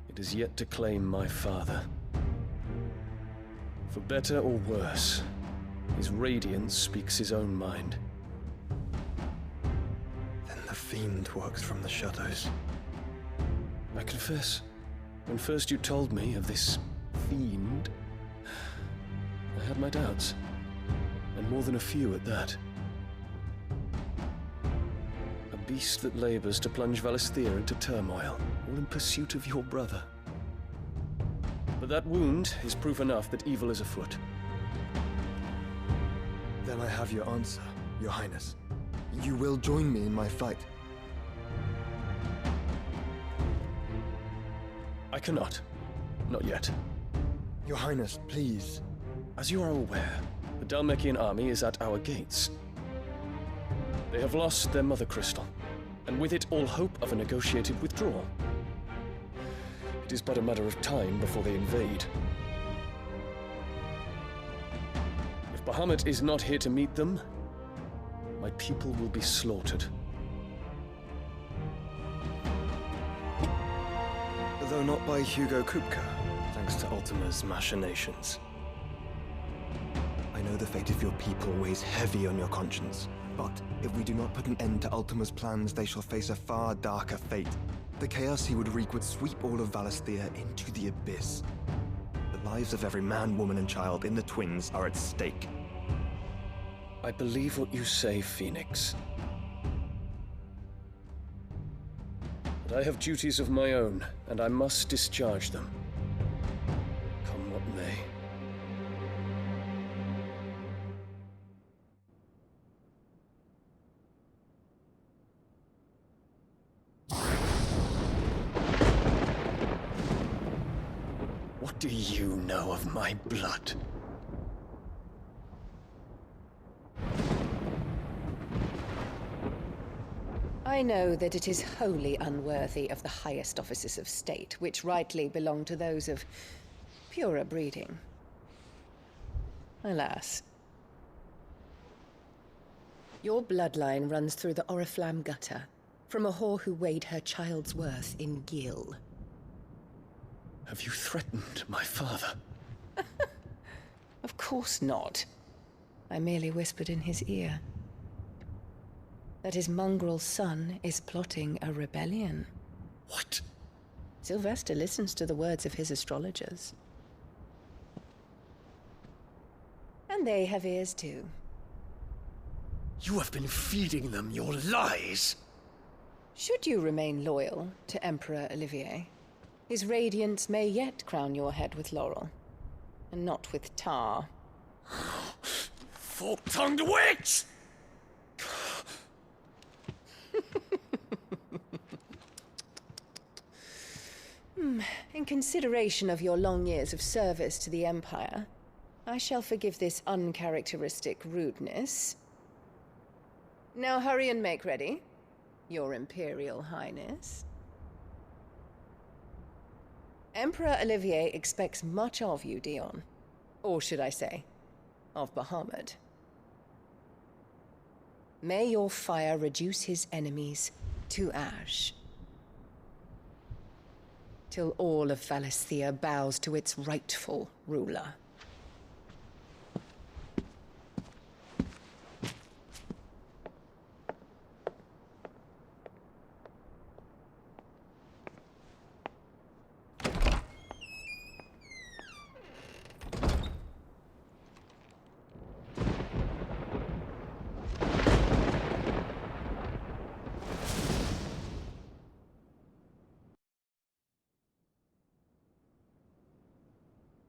it is yet to claim my father. For better or worse, his radiance speaks his own mind. Then the fiend works from the shadows. I confess, when first you told me of this fiend, I had my doubts, and more than a few at that. A beast that labors to plunge Valisthea into turmoil, all in pursuit of your brother. But that wound is proof enough that evil is afoot. Then I have your answer, Your Highness. You will join me in my fight. I cannot. Not yet. Your Highness, please. As you are aware, the Dhalmekian army is at our gates. They have lost their mother crystal, and with it all hope of a negotiated withdrawal. It is but a matter of time before they invade. If Bahamut is not here to meet them, my people will be slaughtered. Though not by Hugo Kupka, thanks to Ultima's machinations. I know the fate of your people weighs heavy on your conscience, but if we do not put an end to Ultima's plans, they shall face a far darker fate. The chaos he would wreak would sweep all of Valisthea into the abyss. The lives of every man, woman, and child in the Twins are at stake. I believe what you say, Phoenix. But I have duties of my own, and I must discharge them. Come what may. do you know of my blood? I know that it is wholly unworthy of the highest offices of state, which rightly belong to those of purer breeding. Alas. Your bloodline runs through the Oriflamme gutter, from a whore who weighed her child's worth in gil. Have you threatened my father? Of course not. I merely whispered in his ear that his mongrel son is plotting a rebellion. What? Sylvester listens to the words of his astrologers. And they have ears too. You have been feeding them your lies! Should you remain loyal to Emperor Olivier, his radiance may yet crown your head with laurel, and not with tar. Fork-tongued witch! In consideration of your long years of service to the Empire, I shall forgive this uncharacteristic rudeness. Now hurry and make ready, Your Imperial Highness. Emperor Olivier expects much of you, Dion. Or should I say, of Bahamut. May your fire reduce his enemies to ash, till all of Valisthea bows to its rightful ruler.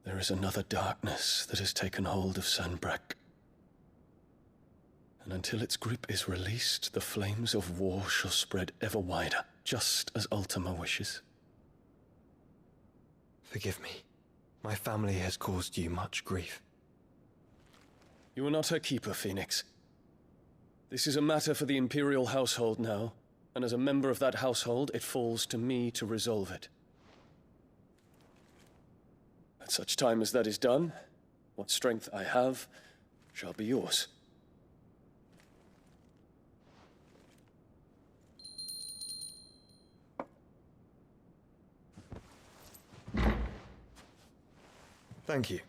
There is another darkness that has taken hold of Sanbreque. And until its grip is released, the flames of war shall spread ever wider, just as Ultima wishes. Forgive me. My family has caused you much grief. You are not her keeper, Phoenix. This is a matter for the Imperial household now, and as a member of that household, it falls to me to resolve it. At such time as that is done, what strength I have shall be yours. Thank you,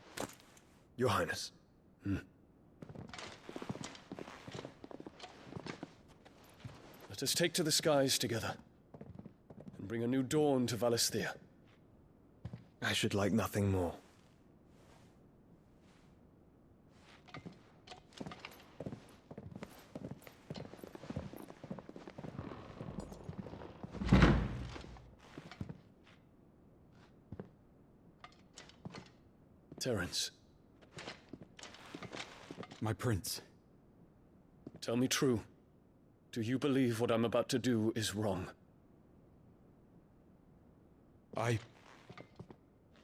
Your Highness. Let us take to the skies together, and bring a new dawn to Valisthea. I should like nothing more. Terence. My prince. Tell me true. Do you believe what I'm about to do is wrong?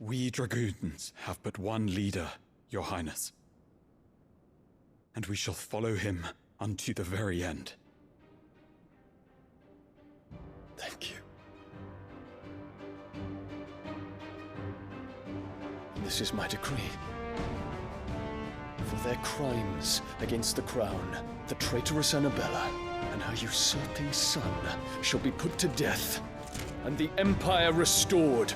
We dragoons have but one leader, Your Highness. And we shall follow him unto the very end. Thank you. This is my decree. For their crimes against the crown, the traitorous Annabella and her usurping son shall be put to death, and the Empire restored.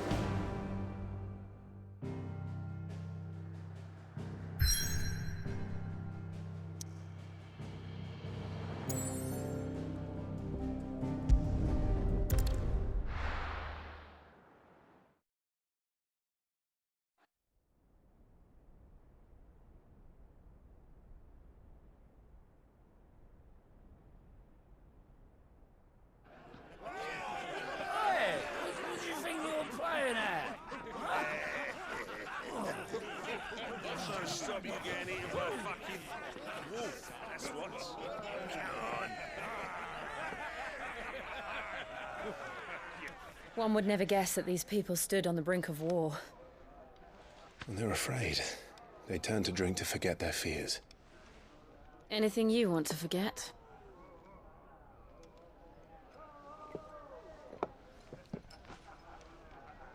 One would never guess that these people stood on the brink of war. And they're afraid. They turn to drink to forget their fears. Anything you want to forget?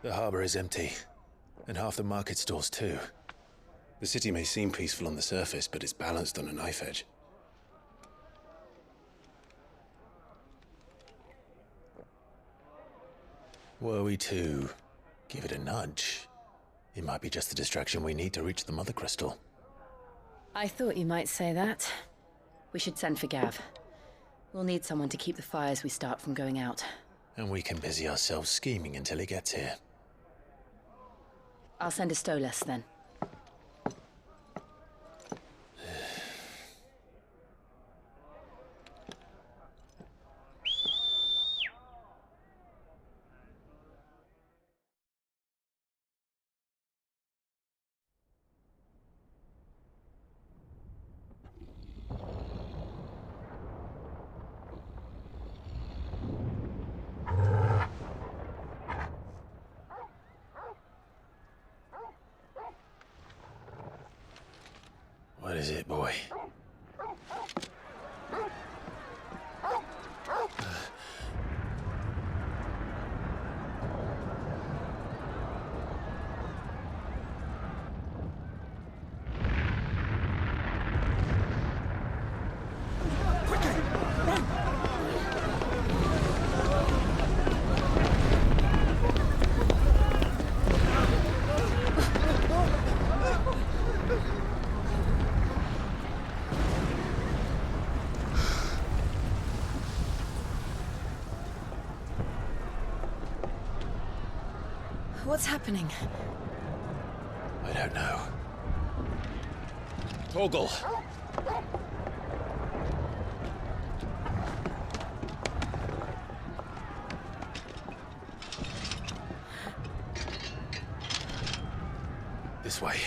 The harbor is empty, and half the market stalls too. The city may seem peaceful on the surface, but it's balanced on a knife edge. Were we to give it a nudge, it might be just the distraction we need to reach the Mother Crystal. I thought you might say that. We should send for Gav. We'll need someone to keep the fires we start from going out. And we can busy ourselves scheming until he gets here. I'll send a Stolas then. What is it, boy? What's happening? I don't know. Torgal! This way.